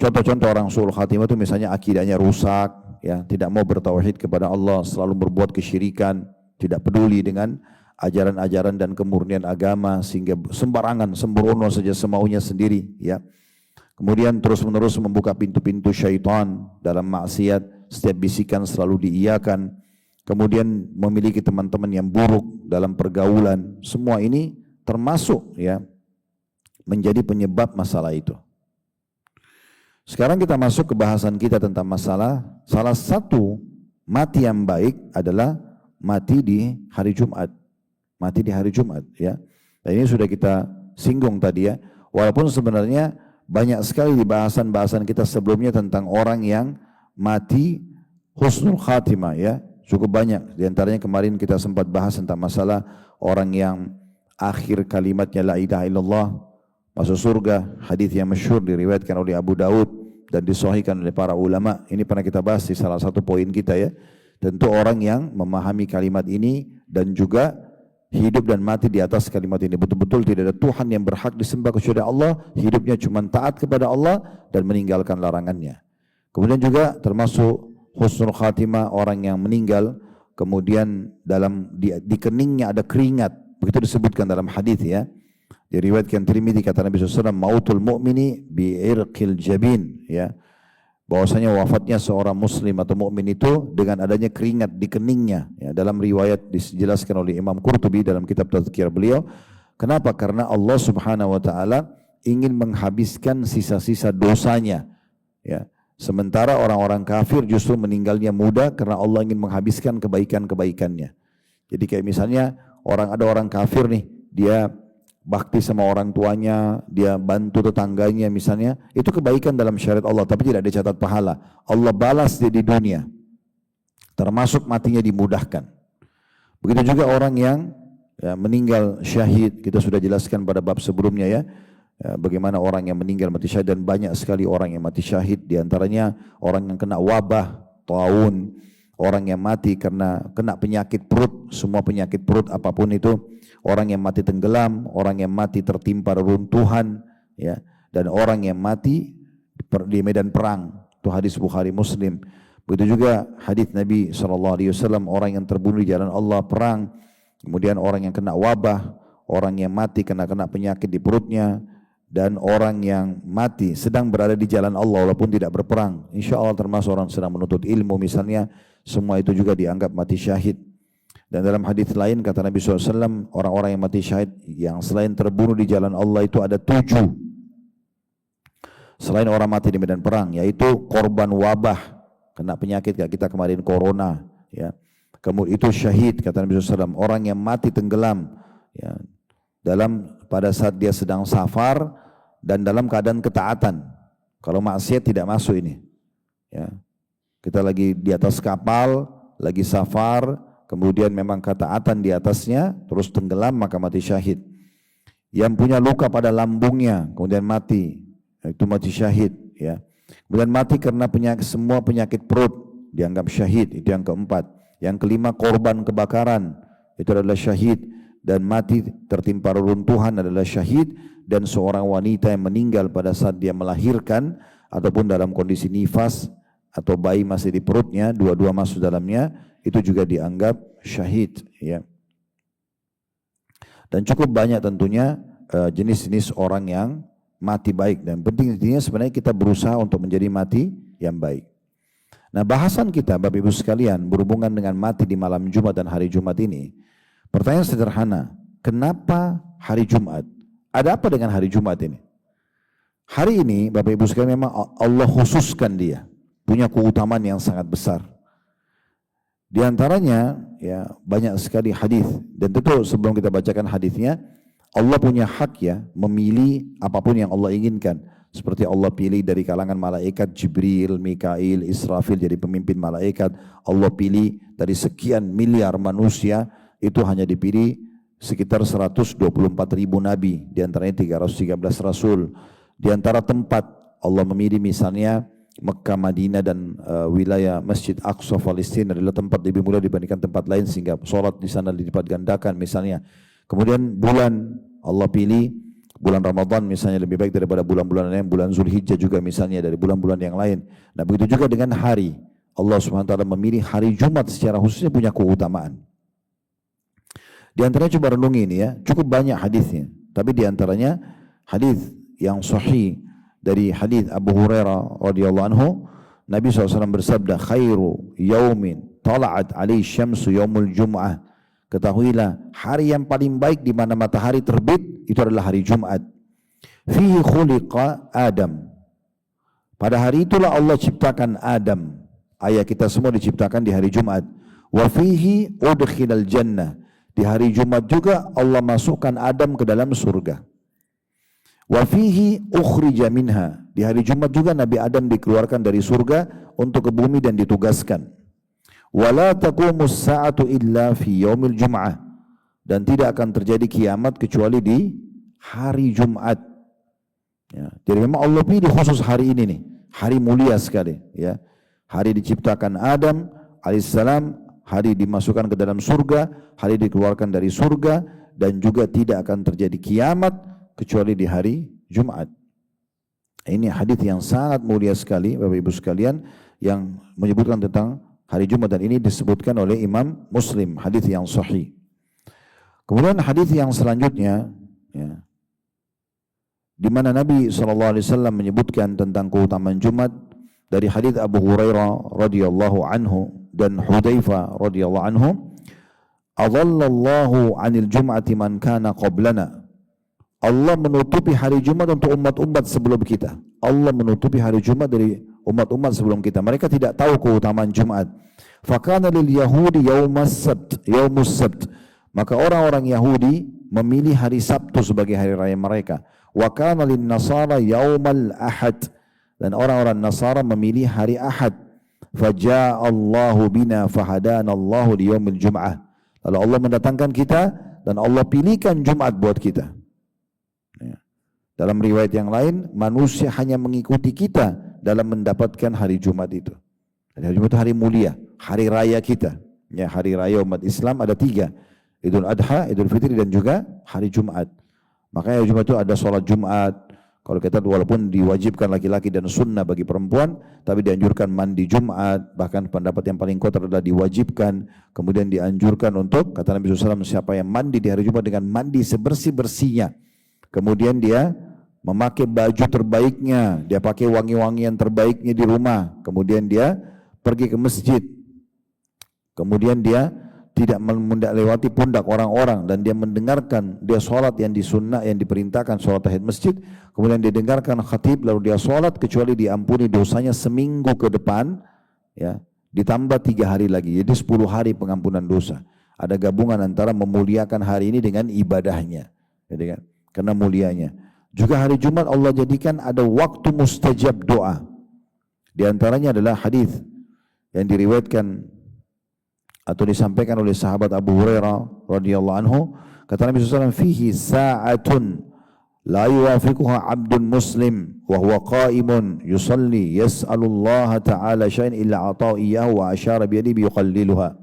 Speaker 1: Contoh-contoh orang su'ul khatimah itu misalnya akidahnya rusak, ya, tidak mau bertauhid kepada Allah, selalu berbuat kesyirikan, tidak peduli dengan ajaran-ajaran dan kemurnian agama, sehingga sembarangan, sembrono saja semaunya sendiri, ya. Kemudian terus-menerus membuka pintu-pintu syaitan dalam maksiat, setiap bisikan selalu diiyakan. Kemudian memiliki teman-teman yang buruk dalam pergaulan. Semua ini termasuk, ya, menjadi penyebab masalah itu. Sekarang kita masuk ke bahasan kita tentang masalah salah satu mati yang baik adalah mati di hari Jumat. Mati di hari Jumat, ya. Dan ini sudah kita singgung tadi, ya. Walaupun sebenarnya banyak sekali di bahasan-bahasan kita sebelumnya tentang orang yang mati husnul khatimah, ya. Cukup banyak. Di antaranya kemarin kita sempat bahas tentang masalah orang yang akhir kalimatnya la ilaha illallah masuk surga. Hadis yang masyhur diriwayatkan oleh Abu Daud dan disahihkan oleh para ulama. Ini pernah kita bahas di salah satu poin kita, ya. Tentu orang yang memahami kalimat ini dan juga hidup dan mati di atas kalimat ini, betul-betul tidak ada Tuhan yang berhak disembah kecuali Allah, hidupnya cuma taat kepada Allah dan meninggalkan larangannya. Kemudian juga termasuk husnul khatimah, orang yang meninggal kemudian di keningnya ada keringat, begitu disebutkan dalam hadis, ya. Diriwayatkan Tirmidzi, kata Nabi SAW, mautul mu'mini bi'irqil jabin, ya. Bahwasanya wafatnya seorang muslim atau mukmin itu dengan adanya keringat di keningnya, ya. Dalam riwayat dijelaskan oleh Imam Qurtubi dalam kitab Tazkiyah beliau. Kenapa? Karena Allah Subhanahu wa taala ingin menghabiskan sisa-sisa dosanya, ya. Sementara orang-orang kafir justru meninggalnya muda karena Allah ingin menghabiskan kebaikan-kebaikannya. Jadi kayak misalnya ada orang kafir nih, dia bakti sama orang tuanya, dia bantu tetangganya misalnya, itu kebaikan dalam syariat Allah, tapi tidak dicatat pahala. Allah balas dia di dunia, termasuk matinya dimudahkan. Begitu juga orang yang, ya, meninggal syahid, kita sudah jelaskan pada bab sebelumnya, ya, bagaimana orang yang meninggal mati syahid, dan banyak sekali orang yang mati syahid, diantaranya orang yang kena wabah, taun, orang yang mati karena kena penyakit perut, semua penyakit perut apapun itu, orang yang mati tenggelam, orang yang mati tertimpa reruntuhan, ya, dan orang yang mati di medan perang. Itu hadis Bukhari Muslim. Begitu juga hadis Nabi SAW, orang yang terbunuh di jalan Allah perang, kemudian orang yang kena wabah, orang yang mati kena penyakit di perutnya, dan orang yang mati sedang berada di jalan Allah walaupun tidak berperang. Insya Allah termasuk orang sedang menuntut ilmu misalnya, semua itu juga dianggap mati syahid. Dan dalam hadis lain kata Nabi SAW, orang-orang yang mati syahid yang selain terbunuh di jalan Allah itu ada 7. Selain orang mati di medan perang, yaitu korban wabah, kena penyakit kayak kita kemarin corona, ya. Kemudian itu syahid kata Nabi SAW, orang yang mati tenggelam, ya, pada saat dia sedang safar dan dalam keadaan ketaatan. Kalau maksiat tidak masuk ini, ya. Kita lagi di atas kapal, lagi safar, kemudian memang ketaatan di atasnya, terus tenggelam, maka mati syahid. Yang punya luka pada lambungnya, kemudian mati, itu mati syahid, ya. Kemudian mati karena semua penyakit perut, dianggap syahid, itu yang keempat. Yang kelima, korban kebakaran, itu adalah syahid. Dan mati tertimpa reruntuhan adalah syahid. Dan seorang wanita yang meninggal pada saat dia melahirkan, ataupun dalam kondisi nifas, atau bayi masih di perutnya, dua-dua masuk dalamnya, itu juga dianggap syahid, ya. Dan cukup banyak tentunya jenis-jenis orang yang mati baik, dan penting intinya sebenarnya kita berusaha untuk menjadi mati yang baik. Nah, bahasan kita Bapak Ibu sekalian berhubungan dengan mati di malam Jumat dan hari Jumat ini. Pertanyaan sederhana, kenapa hari Jumat? Ada apa dengan hari Jumat ini? Hari ini Bapak Ibu sekalian memang Allah khususkan dia, punya keutamaan yang sangat besar. Di antaranya, ya, banyak sekali hadis, dan tentu sebelum kita bacakan hadisnya, Allah punya hak, ya, memilih apapun yang Allah inginkan. Seperti Allah pilih dari kalangan malaikat Jibril, Mikail, Israfil jadi pemimpin malaikat. Allah pilih dari sekian miliar manusia, itu hanya dipilih sekitar 124.000 nabi, di antaranya 313 rasul. Di antara tempat Allah memilih misalnya Mekah, Madinah, dan wilayah Masjid Aqsa Palestina adalah tempat lebih mulia dibandingkan tempat lain, sehingga sholat di sana dilipat gandakan misalnya. Kemudian bulan Allah pilih bulan Ramadan misalnya lebih baik daripada bulan-bulan lain, bulan Zulhijjah juga misalnya dari bulan-bulan yang lain. Nah, begitu juga dengan hari. Allah Subhanahu wa taala memilih hari Jumat secara khususnya punya keutamaan. Di antaranya coba renungi ini ya, cukup banyak hadisnya, tapi di antaranya hadis yang sahih dari hadis Abu Hurairah radhiyallahu anhu, Nabi SAW bersabda, khairu yaumin tala'at alaihi syamsu yaumul jum'ah. Ketahuilah, hari yang paling baik di mana matahari terbit itu adalah hari Jumat. Fihi khuliqa Adam. Pada hari itulah Allah ciptakan Adam. Ayah kita semua diciptakan di hari Jumat. Wa fihi udkhilal jannah. Di hari Jumat juga Allah masukkan Adam ke dalam surga. Wa fihi ukhrija minha. Di hari Jumat juga Nabi Adam dikeluarkan dari surga untuk ke bumi dan ditugaskan. Wala taqumus sa'atu illa fi yaumil jum'ah. Dan tidak akan terjadi kiamat kecuali di hari Jumat. Ya, jadi memang Allah pilih khusus hari ini nih, hari mulia sekali ya. Hari diciptakan Adam alaihissalam, hari dimasukkan ke dalam surga, hari dikeluarkan dari surga, dan juga tidak akan terjadi kiamat kecuali di hari Jumat. Ini hadis yang sangat mulia sekali Bapak Ibu sekalian, yang menyebutkan tentang hari Jumat, dan ini disebutkan oleh Imam Muslim, hadis yang sahih. Kemudian hadis yang selanjutnya ya, di mana Nabi SAW menyebutkan tentang keutamaan Jumat dari hadis Abu Hurairah radhiyallahu anhu dan Hudzaifah radhiyallahu anhu, "Adhallallahu 'anil jum'ati man kana qablana." Allah menutupi hari Jumat untuk umat-umat sebelum kita. Allah menutupi hari Jumat dari umat-umat sebelum kita. Mereka tidak tahu keutamaan Jumat. Fakana lil Yahudi yaumus sabt. Maka orang-orang Yahudi memilih hari Sabtu sebagai hari raya mereka. Wa kana lin Nasara yaumal Ahad. Dan orang-orang Nasara memilih hari Ahad. Faja'allahu bina fahadana Allahu li yaumil Jum'ah. Lalu Allah mendatangkan kita dan Allah pilihkan Jumat buat kita. Ya. Dalam riwayat yang lain, manusia hanya mengikuti kita dalam mendapatkan hari Jumat itu. Hari Jumat itu hari mulia, hari raya kita. Ya, hari raya umat Islam ada 3. Idul Adha, Idul Fitri, dan juga hari Jumat. Makanya Jumat itu ada sholat Jumat. Kalau kita walaupun diwajibkan laki-laki dan sunnah bagi perempuan, tapi dianjurkan mandi Jumat. Bahkan pendapat yang paling kuat adalah diwajibkan. Kemudian dianjurkan untuk, kata Nabi SAW, siapa yang mandi di hari Jumat dengan mandi sebersih-bersihnya. Kemudian dia memakai baju terbaiknya, dia pakai wangi-wangian terbaiknya di rumah. Kemudian dia pergi ke masjid. Kemudian dia tidak melewati pundak orang-orang, dan dia mendengarkan, dia sholat yang disunnah, yang diperintahkan sholat tahiyat masjid, kemudian dia dengarkan khatib, lalu dia sholat, kecuali diampuni dosanya seminggu ke depan, ya, ditambah 3 hari lagi, jadi 10 hari pengampunan dosa. Ada gabungan antara memuliakan hari ini dengan ibadahnya, jadi kan, karena mulianya. Juga hari Jumat Allah jadikan ada waktu mustajab doa. Di antaranya adalah hadis yang diriwayatkan atau disampaikan oleh sahabat Abu Hurairah radhiyallahu anhu, kata Nabi SAW, fihi sa'atun la yuwafiquha 'abdun muslim wa huwa qa'imun yusalli yas'alullaha ta'ala syai'an illa ata'u iyyahu wa asyara bi yadihi yuqalliluha.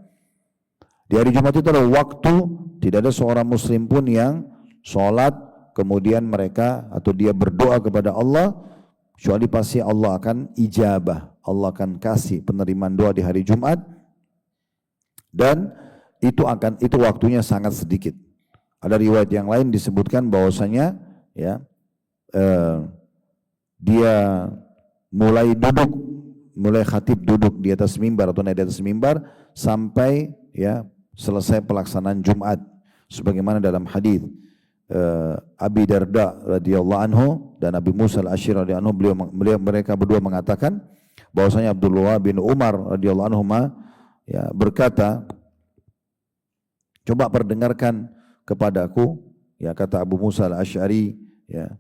Speaker 1: Di hari Jumat itu adalah waktu tidak ada seorang muslim pun yang salat kemudian mereka atau dia berdoa kepada Allah, kecuali pasti Allah akan ijabah, Allah akan kasih penerimaan doa di hari Jumat. Dan itu waktunya sangat sedikit. Ada riwayat yang lain disebutkan bahwasanya ya dia mulai khatib duduk di atas mimbar atau naik di atas mimbar sampai ya selesai pelaksanaan Jumat, sebagaimana dalam hadis Abi Darda radhiyallahu anhu dan Abi Musa al-Asy'ari radhiyallahu anhu, mereka berdua mengatakan bahwasanya Abdullah bin Umar radhiyallahu anhu ya berkata, coba perdengarkan kepadaku, ya, kata Abu Musa al-Asy'ari, ya,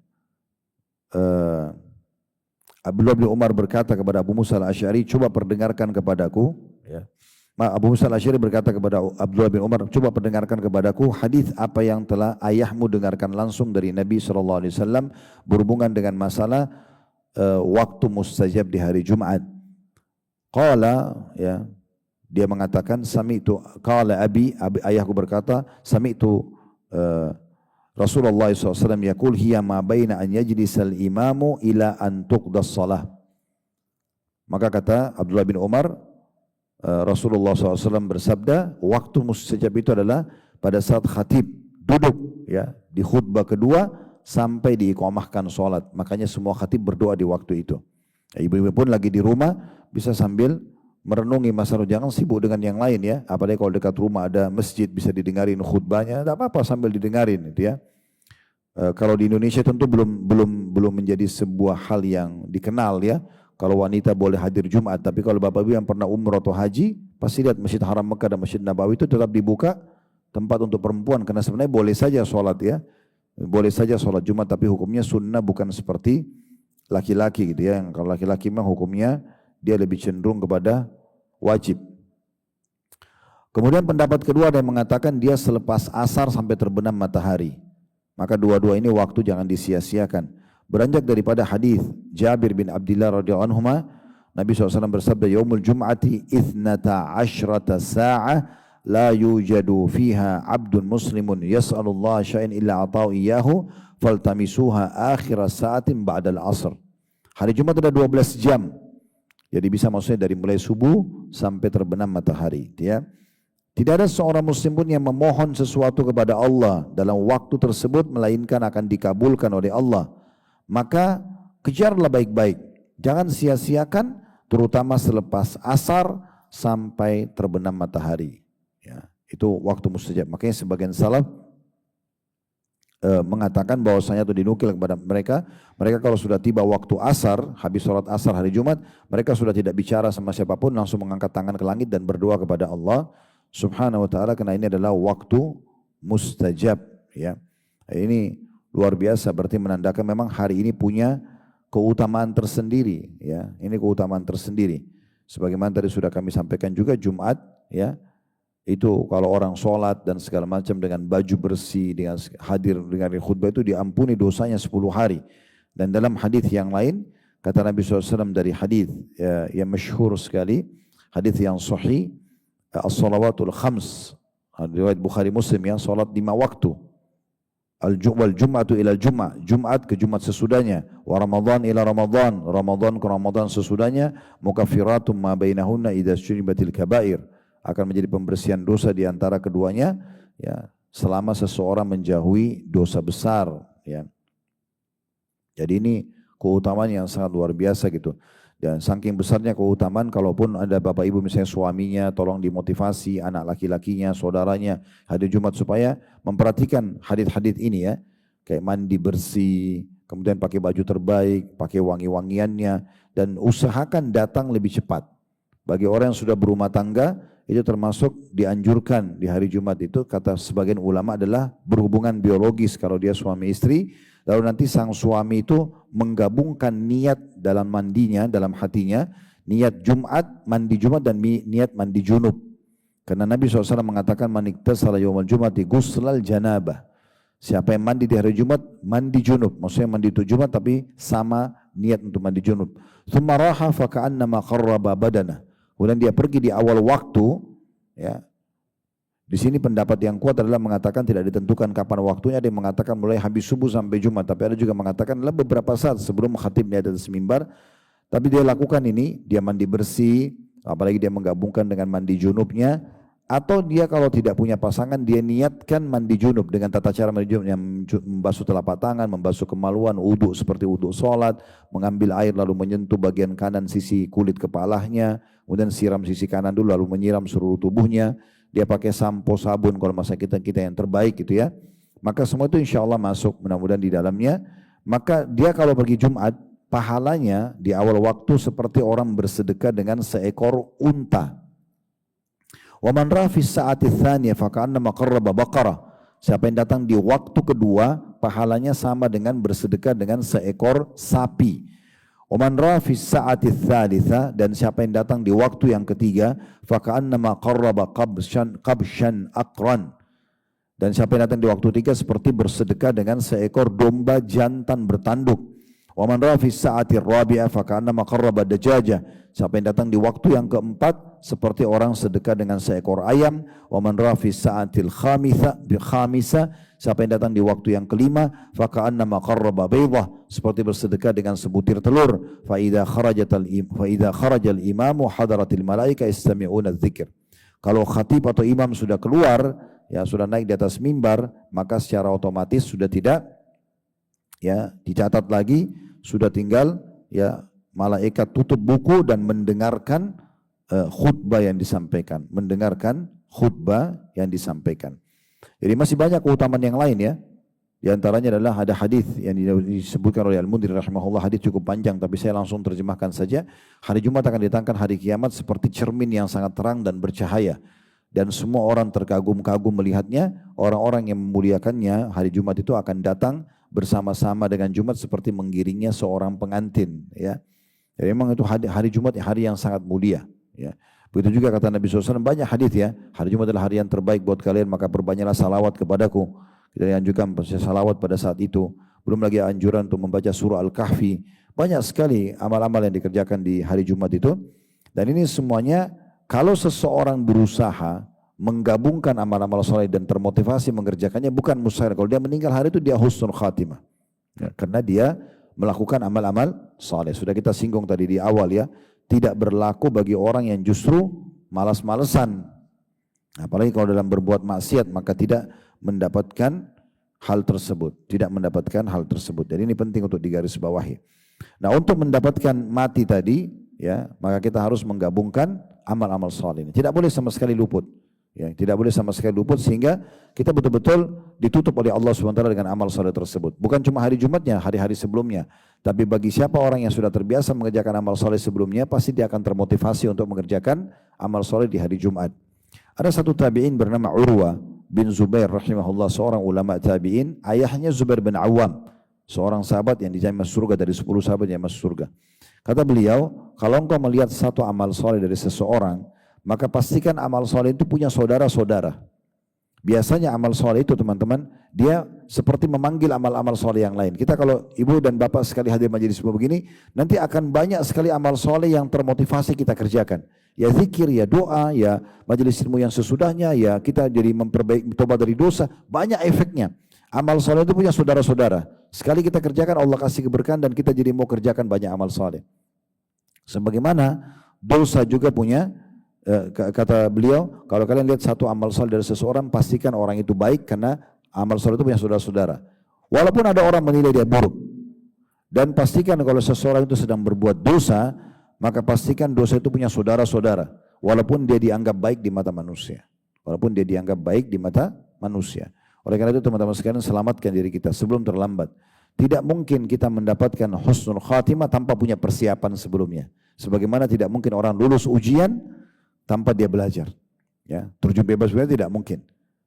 Speaker 1: Abdullah bin Umar berkata kepada Abu Musa al-Asy'ari, coba perdengarkan kepadaku, ya. Abu Musa al-Asy'ari berkata kepada Abdullah bin Umar, coba perdengarkan kepadaku hadis apa yang telah ayahmu dengarkan langsung dari Nabi SAW berhubungan dengan masalah waktu mustajab di hari Jumat. Qala, ya, dia mengatakan, sami'tu, qala abi, ayahku berkata, sami'tu Rasulullah SAW yaqul hiya ma baina an yajlisal imamu ila an tuqdas salah. Maka kata Abdullah bin Umar, Rasulullah SAW bersabda, waktu mustajab itu adalah pada saat khatib duduk ya di khutbah kedua sampai diiqamahkan sholat. Makanya semua khatib berdoa di waktu itu. Ibu-ibu pun lagi di rumah bisa sambil merenungi masalah, jangan sibuk dengan yang lain ya. Apalagi kalau dekat rumah ada masjid bisa didengarin khutbahnya, tidak apa-apa sambil didengarin itu ya. Kalau di Indonesia tentu belum menjadi sebuah hal yang dikenal ya. Kalau wanita boleh hadir Jumat, tapi kalau bapak ibu yang pernah umroh atau haji, pasti lihat Masjid Haram Mekah dan Masjid Nabawi itu tetap dibuka tempat untuk perempuan, karena sebenarnya boleh saja sholat ya, boleh saja sholat Jumat, tapi hukumnya sunnah bukan seperti laki-laki gitu ya. Kalau laki-laki memang hukumnya dia lebih cenderung kepada wajib. Kemudian pendapat kedua ada yang mengatakan dia selepas asar sampai terbenam matahari. Maka dua-dua ini waktu jangan disia-siakan. Beranjak daripada hadis Jabir bin Abdullah radhiyallahu anhu, Nabi SAW bersabda, "Yaumul Jum'ati 12 sa'ah la yujadu fiha 'abdun muslimun yas'alullah syai'an illa ata'u iyyahu faltamisuha akhir sa'atin ba'dal 'asr." Hari Jumat ada 12 jam. Jadi bisa maksudnya dari mulai subuh sampai terbenam matahari, ya. Tidak ada seorang muslim pun yang memohon sesuatu kepada Allah dalam waktu tersebut melainkan akan dikabulkan oleh Allah. Maka kejarlah baik-baik, jangan sia-siakan, terutama selepas asar sampai terbenam matahari. Ya, itu waktu mustajab. Makanya sebagian salaf mengatakan bahwasanya itu dinukil kepada mereka kalau sudah tiba waktu asar, habis sholat asar hari Jumat, mereka sudah tidak bicara sama siapapun, langsung mengangkat tangan ke langit dan berdoa kepada Allah Subhanahu wa ta'ala, karena ini adalah waktu mustajab. Ya, ini luar biasa, berarti menandakan memang hari ini punya keutamaan tersendiri. Ya, ini keutamaan tersendiri. Sebagaimana tadi sudah kami sampaikan juga, Jumat ya, itu kalau orang sholat dan segala macam dengan baju bersih, dengan hadir dengan khutbah itu diampuni dosanya 10 hari. Dan dalam hadis yang lain, kata Nabi SAW dari hadis yang masyhur sekali, hadis yang sahih, as-salawatul khams, riwayat Bukhari Muslim ya, salat 5 waktu. Wal jum'atu ila jum'ah, Jumat ke Jumat sesudahnya, wa Ramadan ila Ramadan, Ramadan ke Ramadan sesudahnya, mukaffiratun ma bainahunna idza syuribatil kabair, akan menjadi pembersihan dosa di antara keduanya ya, selama seseorang menjauhi dosa besar ya. Jadi ini keutamaan yang sangat luar biasa gitu. Dan saking besarnya keutamaan, kalaupun ada bapak ibu misalnya suaminya, tolong dimotivasi anak laki-lakinya, saudaranya hadir Jumat supaya memperhatikan hadis-hadis ini ya. Kayak mandi bersih, kemudian pakai baju terbaik, pakai wangi-wangiannya, dan usahakan datang lebih cepat. Bagi orang yang sudah berumah tangga, itu termasuk dianjurkan di hari Jumat itu, kata sebagian ulama adalah berhubungan biologis kalau dia suami istri. Lalu nanti sang suami itu menggabungkan niat dalam mandinya, dalam hatinya, niat Jumat, mandi Jumat dan niat mandi junub. Karena Nabi SAW mengatakan, man iktasala yawmal jumati ghuslal janabah. Siapa yang mandi di hari Jumat, mandi junub. Maksudnya mandi itu Jumat tapi sama niat untuk mandi junub. Thumma raha faka'annama qarraba badana. Kemudian dia pergi di awal waktu, ya. Di sini pendapat yang kuat adalah mengatakan tidak ditentukan kapan waktunya. Ada yang mengatakan mulai habis subuh sampai Jumat, tapi ada juga mengatakan adalah beberapa saat sebelum khatib di atas mimbar. Tapi dia lakukan ini, dia mandi bersih, apalagi dia menggabungkan dengan mandi junubnya, atau dia kalau tidak punya pasangan dia niatkan mandi junub dengan tata cara mandi junub yang membasuh telapak tangan, membasuh kemaluan, wudu seperti wudu sholat, mengambil air lalu menyentuh bagian kanan sisi kulit kepalanya, kemudian siram sisi kanan dulu lalu menyiram seluruh tubuhnya. Dia pakai sampo, sabun kalau masa kita yang terbaik gitu ya. Maka semua itu insya Allah masuk mudah-mudahan di dalamnya. Maka dia kalau pergi Jumat, pahalanya di awal waktu seperti orang bersedekah dengan seekor unta. Wa man ra'a fi sa'ati tsaniyah fa ka'annama qarraba baqarah. Siapa yang datang di waktu kedua, pahalanya sama dengan bersedekah dengan seekor sapi. Waman ra'a fi sa'ati tsalitsa, dan siapa yang datang di waktu yang ketiga, fa ka'annama qarraba qabshan aqran. Dan siapa yang datang di waktu ketiga seperti bersedekah dengan seekor domba jantan bertanduk. Waman ra'a fi sa'ati rabi'ah fa ka'annama qarraba dajajah. Siapa yang datang di waktu yang keempat seperti orang sedekah dengan seekor ayam. Wa man rafi sa'atil khamisa, siapa yang datang di waktu yang kelima, fa ka'annama qarraba baydah, seperti bersedekah dengan sebutir telur. Fa idza kharajal imamu hadaratil malaika yastami'una dzikr. Kalau khatib atau imam sudah keluar, ya sudah naik di atas mimbar, maka secara otomatis sudah tidak ya dicatat lagi, sudah tinggal ya malaikat tutup buku dan mendengarkan khutbah yang disampaikan, Jadi masih banyak keutamaan yang lain ya. Di antaranya adalah ada hadis yang disebutkan oleh Al-Mundhir rahimahullah, hadis cukup panjang tapi saya langsung terjemahkan saja. Hari Jumat akan datangkan hari kiamat seperti cermin yang sangat terang dan bercahaya. Dan semua orang terkagum-kagum melihatnya. Orang-orang yang memuliakannya hari Jumat itu akan datang bersama-sama dengan Jumat seperti menggiringnya seorang pengantin ya. Jadi memang itu hari Jumat hari yang sangat mulia. Ya. Begitu juga kata Nabi SAW, banyak hadis ya. Hari Jumat adalah hari yang terbaik buat kalian, maka perbanyaklah salawat kepadaku. Kita dianjurkan salawat pada saat itu. Belum lagi anjuran untuk membaca surah Al-Kahfi. Banyak sekali amal-amal yang dikerjakan di hari Jumat itu. Dan ini semuanya kalau seseorang berusaha menggabungkan amal-amal soleh dan termotivasi mengerjakannya, bukan mustahil. Kalau dia meninggal hari itu dia husnul khatimah. Ya, karena dia melakukan amal-amal saleh. Sudah kita singgung tadi di awal ya, tidak berlaku bagi orang yang justru malas-malesan. Apalagi kalau dalam berbuat maksiat, maka tidak mendapatkan hal tersebut. Jadi ini penting untuk digarisbawahi. Nah, untuk mendapatkan mati tadi ya, maka kita harus menggabungkan amal-amal saleh ini. Tidak boleh sama sekali luput. Ya, tidak boleh sama sekali luput sehingga kita betul-betul ditutup oleh Allah SWT dengan amal saleh tersebut. Bukan cuma hari Jumatnya, hari-hari sebelumnya. Tapi bagi siapa orang yang sudah terbiasa mengerjakan amal saleh sebelumnya, pasti dia akan termotivasi untuk mengerjakan amal saleh di hari Jumat. Ada satu tabi'in bernama Urwa bin Zubair rahimahullah, seorang ulama tabi'in. Ayahnya Zubair bin Awam, seorang sahabat yang dijamin masuk surga dari 10 sahabat yang masuk surga. Kata beliau, kalau engkau melihat satu amal saleh dari seseorang, maka pastikan amal soleh itu punya saudara-saudara. Biasanya amal soleh itu teman-teman, dia seperti memanggil amal-amal soleh yang lain. Kita kalau ibu dan bapak sekali hadir majelis begini, nanti akan banyak sekali amal soleh yang termotivasi kita kerjakan. Ya zikir, ya doa, ya majelis ilmu yang sesudahnya, ya kita jadi memperbaiki tobat dari dosa. Banyak efeknya. Amal soleh itu punya saudara-saudara. Sekali kita kerjakan, Allah kasih keberkahan dan kita jadi mau kerjakan banyak amal soleh. Sebagaimana dosa juga punya, kata beliau, kalau kalian lihat satu amal saleh dari seseorang, pastikan orang itu baik karena amal saleh itu punya saudara-saudara. Walaupun ada orang menilai dia buruk. Dan pastikan kalau seseorang itu sedang berbuat dosa, maka pastikan dosa itu punya saudara-saudara. Walaupun dia dianggap baik di mata manusia. Oleh karena itu teman-teman sekalian, selamatkan diri kita sebelum terlambat. Tidak mungkin kita mendapatkan husnul khatimah tanpa punya persiapan sebelumnya. Sebagaimana tidak mungkin orang lulus ujian tanpa dia belajar, ya terjun bebas tidak mungkin.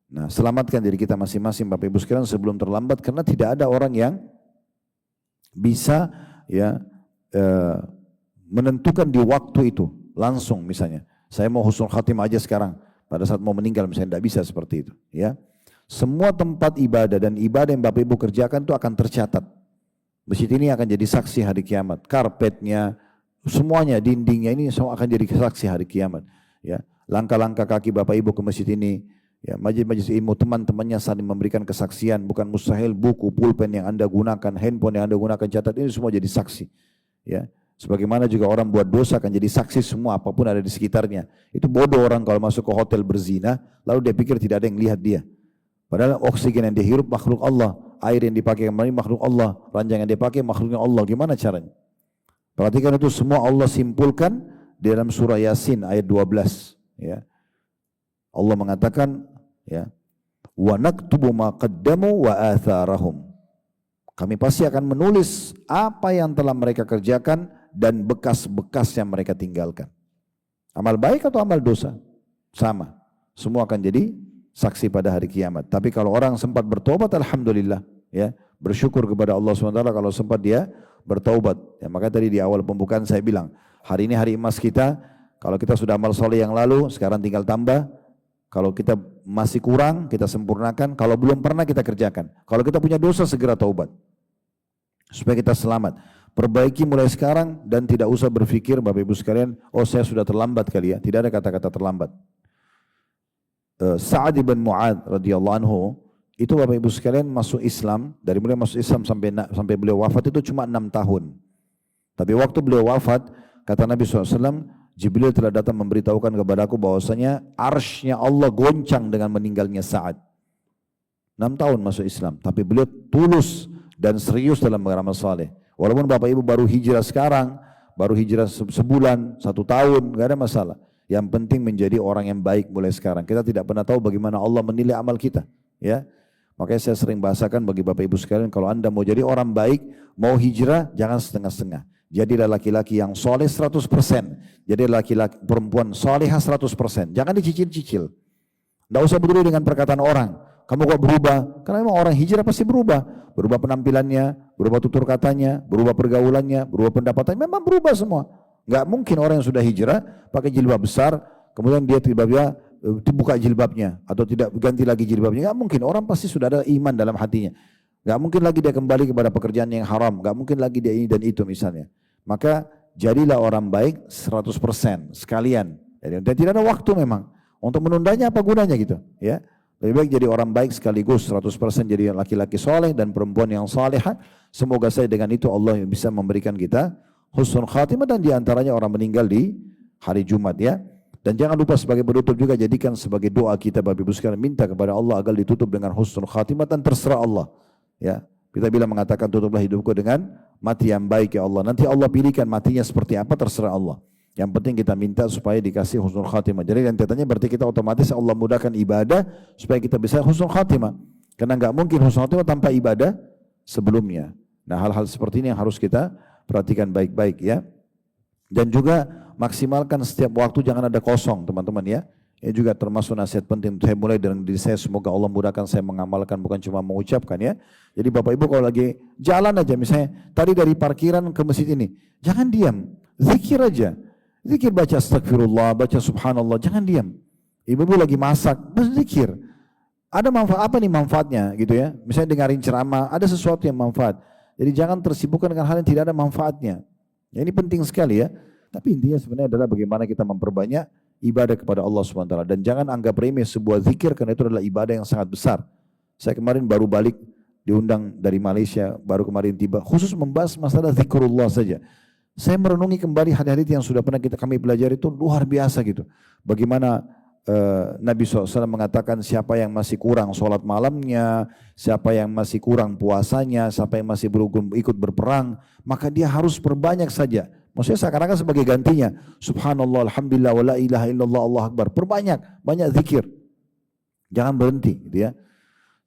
Speaker 1: Nah, selamatkan diri kita masing-masing Bapak Ibu sekalian sebelum terlambat, karena tidak ada orang yang bisa ya menentukan di waktu itu langsung. Misalnya, saya mau husnul khatimah aja sekarang, pada saat mau meninggal misalnya, tidak bisa seperti itu. Ya, semua tempat ibadah dan ibadah yang Bapak Ibu kerjakan itu akan tercatat. Masjid ini akan jadi saksi hari kiamat, karpetnya, semuanya, dindingnya ini semua akan jadi saksi hari kiamat. Ya, langkah-langkah kaki Bapak Ibu ke masjid ini, ya, majelis ilmu teman-temannya saling memberikan kesaksian. Bukan mustahil buku, pulpen yang Anda gunakan, handphone yang Anda gunakan, catat, ini semua jadi saksi. Ya, sebagaimana juga orang buat dosa akan jadi saksi semua apapun ada di sekitarnya. Itu bodoh orang kalau masuk ke hotel berzina, lalu dia pikir tidak ada yang lihat dia. Padahal oksigen yang dihirup makhluk Allah, air yang dipakai kemarin makhluk Allah, ranjang yang dipakai makhluknya Allah. Gimana caranya? Perhatikan itu semua Allah simpulkan di dalam surah Yasin ayat 12. Ya. Allah mengatakan, ya, wa naktubu ma qaddamu wa atharahum. Kami pasti akan menulis apa yang telah mereka kerjakan dan bekas-bekas yang mereka tinggalkan. Amal baik atau amal dosa? Sama. Semua akan jadi saksi pada hari kiamat. Tapi kalau orang sempat bertobat, alhamdulillah, ya, bersyukur kepada Allah SWT kalau sempat dia bertaubat. Ya, maka tadi di awal pembukaan saya bilang, hari ini hari emas kita. Kalau kita sudah amal soleh yang lalu, sekarang tinggal tambah. Kalau kita masih kurang, kita sempurnakan. Kalau belum pernah, kita kerjakan. Kalau kita punya dosa, segera taubat supaya kita selamat. Perbaiki mulai sekarang dan tidak usah berpikir Bapak Ibu sekalian, oh saya sudah terlambat kali ya. Tidak ada kata-kata terlambat. Sa'ad bin Mu'ad radhiyallahu anhu itu Bapak Ibu sekalian masuk Islam, dari mulai masuk Islam sampai beliau wafat itu cuma 6 tahun. Tapi waktu beliau wafat, kata Nabi SAW, Jibril telah datang memberitahukan kepadaku bahwasanya arsy-Nya Allah goncang dengan meninggalnya Sa'ad. 6 tahun masuk Islam, tapi beliau tulus dan serius dalam beramal saleh. Walaupun Bapak Ibu baru hijrah sekarang, baru hijrah sebulan, 1 tahun, nggak ada masalah. Yang penting menjadi orang yang baik mulai sekarang. Kita tidak pernah tahu bagaimana Allah menilai amal kita. Ya, makanya saya sering bahasakan bagi Bapak Ibu sekalian, kalau Anda mau jadi orang baik, mau hijrah, jangan setengah-setengah. Jadilah laki-laki yang soleh 100%. Jadi laki-laki perempuan solehah 100%. Jangan dicicil-cicil. Tidak usah peduli dengan perkataan orang. Kamu kok berubah? Karena memang orang hijrah pasti berubah. Berubah penampilannya, berubah tutur katanya, berubah pergaulannya, berubah pendapatannya. Memang berubah semua. Enggak mungkin orang yang sudah hijrah pakai jilbab besar, kemudian dia tiba-tiba buka jilbabnya atau tidak ganti lagi jilbabnya. Enggak mungkin. Orang pasti sudah ada iman dalam hatinya. Enggak mungkin lagi dia kembali kepada pekerjaan yang haram. Enggak mungkin lagi dia ini dan itu misalnya. Maka jadilah orang baik 100% sekalian. Dan tidak ada waktu memang. Untuk menundanya apa gunanya gitu, ya. Lebih baik jadi orang baik sekaligus 100% jadi laki-laki soleh dan perempuan yang salehah. Semoga saya dengan itu Allah bisa memberikan kita husnul khatimah dan diantaranya orang meninggal di hari Jumat ya. Dan jangan lupa sebagai penutup juga jadikan sebagai doa kita Bapak Ibu sekalian, minta kepada Allah agar ditutup dengan husnul khatimah dan terserah Allah. Ya, kita bila mengatakan tutuplah hidupku dengan mati yang baik ya Allah. Nanti Allah pilihkan matinya seperti apa terserah Allah. Yang penting kita minta supaya dikasih husnul khatimah. Jadi rentetannya berarti kita otomatis Allah mudahkan ibadah supaya kita bisa husnul khatimah. Karena enggak mungkin husnul khatimah tanpa ibadah sebelumnya. Nah, hal-hal seperti ini yang harus kita perhatikan baik-baik ya. Dan juga maksimalkan setiap waktu, jangan ada kosong teman-teman ya. Ini juga termasuk nasihat penting. Saya mulai dari diri saya, semoga Allah mudahkan saya mengamalkan bukan cuma mengucapkan ya. Jadi Bapak Ibu kalau lagi jalan aja misalnya tadi dari parkiran ke masjid ini, jangan diam, zikir aja. Zikir, baca astagfirullah, baca subhanallah, jangan diam. Ibu-ibu lagi masak, berzikir. Ada manfaat apa nih manfaatnya gitu ya. Misalnya dengarin ceramah, ada sesuatu yang manfaat. Jadi jangan tersibukkan dengan hal yang tidak ada manfaatnya. Ya, ini penting sekali ya. Tapi intinya sebenarnya adalah bagaimana kita memperbanyak ibadah kepada Allah SWT. Dan jangan anggap remeh sebuah zikir karena itu adalah ibadah yang sangat besar. Saya kemarin baru balik diundang dari Malaysia, baru kemarin tiba, khusus membahas masalah zikrullah saja. Saya merenungi kembali hadis-hadis yang sudah pernah kami pelajari itu luar biasa gitu. Bagaimana Nabi SAW mengatakan siapa yang masih kurang sholat malamnya, siapa yang masih kurang puasanya, siapa yang masih belum ikut berperang, maka dia harus perbanyak saja. Maksudnya seakan-akan sebagai gantinya. Subhanallah, alhamdulillah, wa la ilaha illallah, Allah akbar. Perbanyak, banyak zikir. Jangan berhenti gitu ya.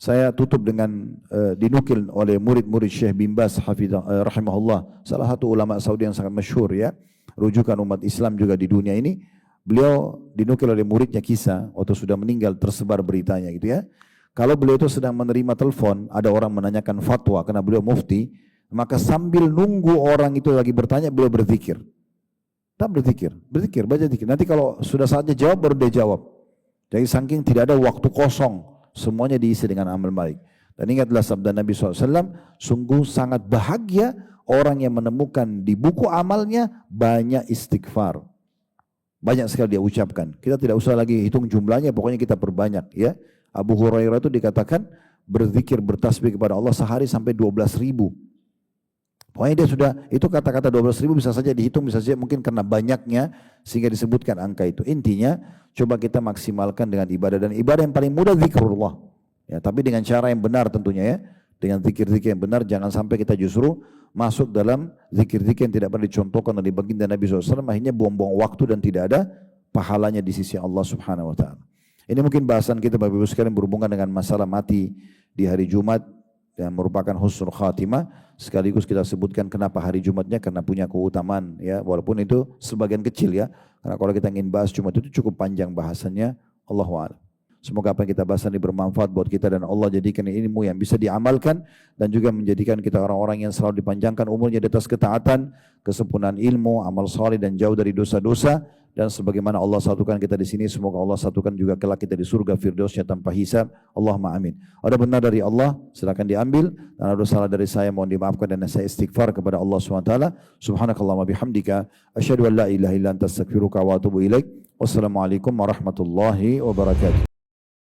Speaker 1: Saya tutup dengan dinukil oleh murid-murid Syekh bin Baz rahimahullah, salah satu ulama Saudi yang sangat masyhur ya, rujukan umat Islam juga di dunia ini. Beliau dinukil oleh muridnya kisah waktu sudah meninggal, tersebar beritanya gitu ya. Kalau beliau itu sedang menerima telepon, ada orang menanyakan fatwa karena beliau mufti, maka sambil nunggu orang itu lagi bertanya, beliau berzikir. Tak berzikir, baca zikir. Nanti kalau sudah saatnya jawab baru dia jawab. Jadi saking tidak ada waktu kosong, semuanya diisi dengan amal baik. Dan ingatlah sabda Nabi SAW, sungguh sangat bahagia orang yang menemukan di buku amalnya banyak istighfar. Banyak sekali dia ucapkan. Kita tidak usah lagi hitung jumlahnya, pokoknya kita perbanyak ya. Abu Hurairah itu dikatakan berzikir, bertasbih kepada Allah sehari sampai 12.000. Pokoknya dia sudah, itu kata-kata 12.000 bisa saja dihitung, bisa saja mungkin karena banyaknya sehingga disebutkan angka itu. Intinya coba kita maksimalkan dengan ibadah, dan ibadah yang paling mudah zikrullah. Ya, tapi dengan cara yang benar tentunya ya. Dengan zikir-zikir yang benar, jangan sampai kita justru masuk dalam zikir-zikir yang tidak pernah dicontohkan oleh baginda Nabi SAW, akhirnya buang-buang waktu dan tidak ada pahalanya di sisi Allah Subhanahu Wa Taala. Ini mungkin bahasan kita Bapak Ibu sekalian berhubungan dengan masalah mati di hari Jumat yang merupakan husnul khatimah. Sekaligus kita sebutkan kenapa hari Jumatnya, karena punya keutamaan ya, walaupun itu sebagian kecil ya. Karena kalau kita ingin bahas Jumat itu cukup panjang bahasannya. Allahu a'lam. Semoga apa yang kita bahas ini bermanfaat buat kita dan Allah jadikan ilmu yang bisa diamalkan dan juga menjadikan kita orang-orang yang selalu dipanjangkan umurnya di atas ketaatan, kesempurnaan ilmu, amal saleh dan jauh dari dosa-dosa, dan sebagaimana Allah satukan kita di sini, semoga Allah satukan juga kelak kita di surga firdausnya tanpa hisab. Allahumma amin. Ada benar dari Allah, silakan diambil, dan ada salah dari saya, mohon dimaafkan, dan saya istighfar kepada Allah SWT. Subhanakallahumma bihamdika, asyhadu an la ilaha illa anta astaghfiruka wa atubu ilaik. Wassalamualaikum warahmatullahi wabarakatuh.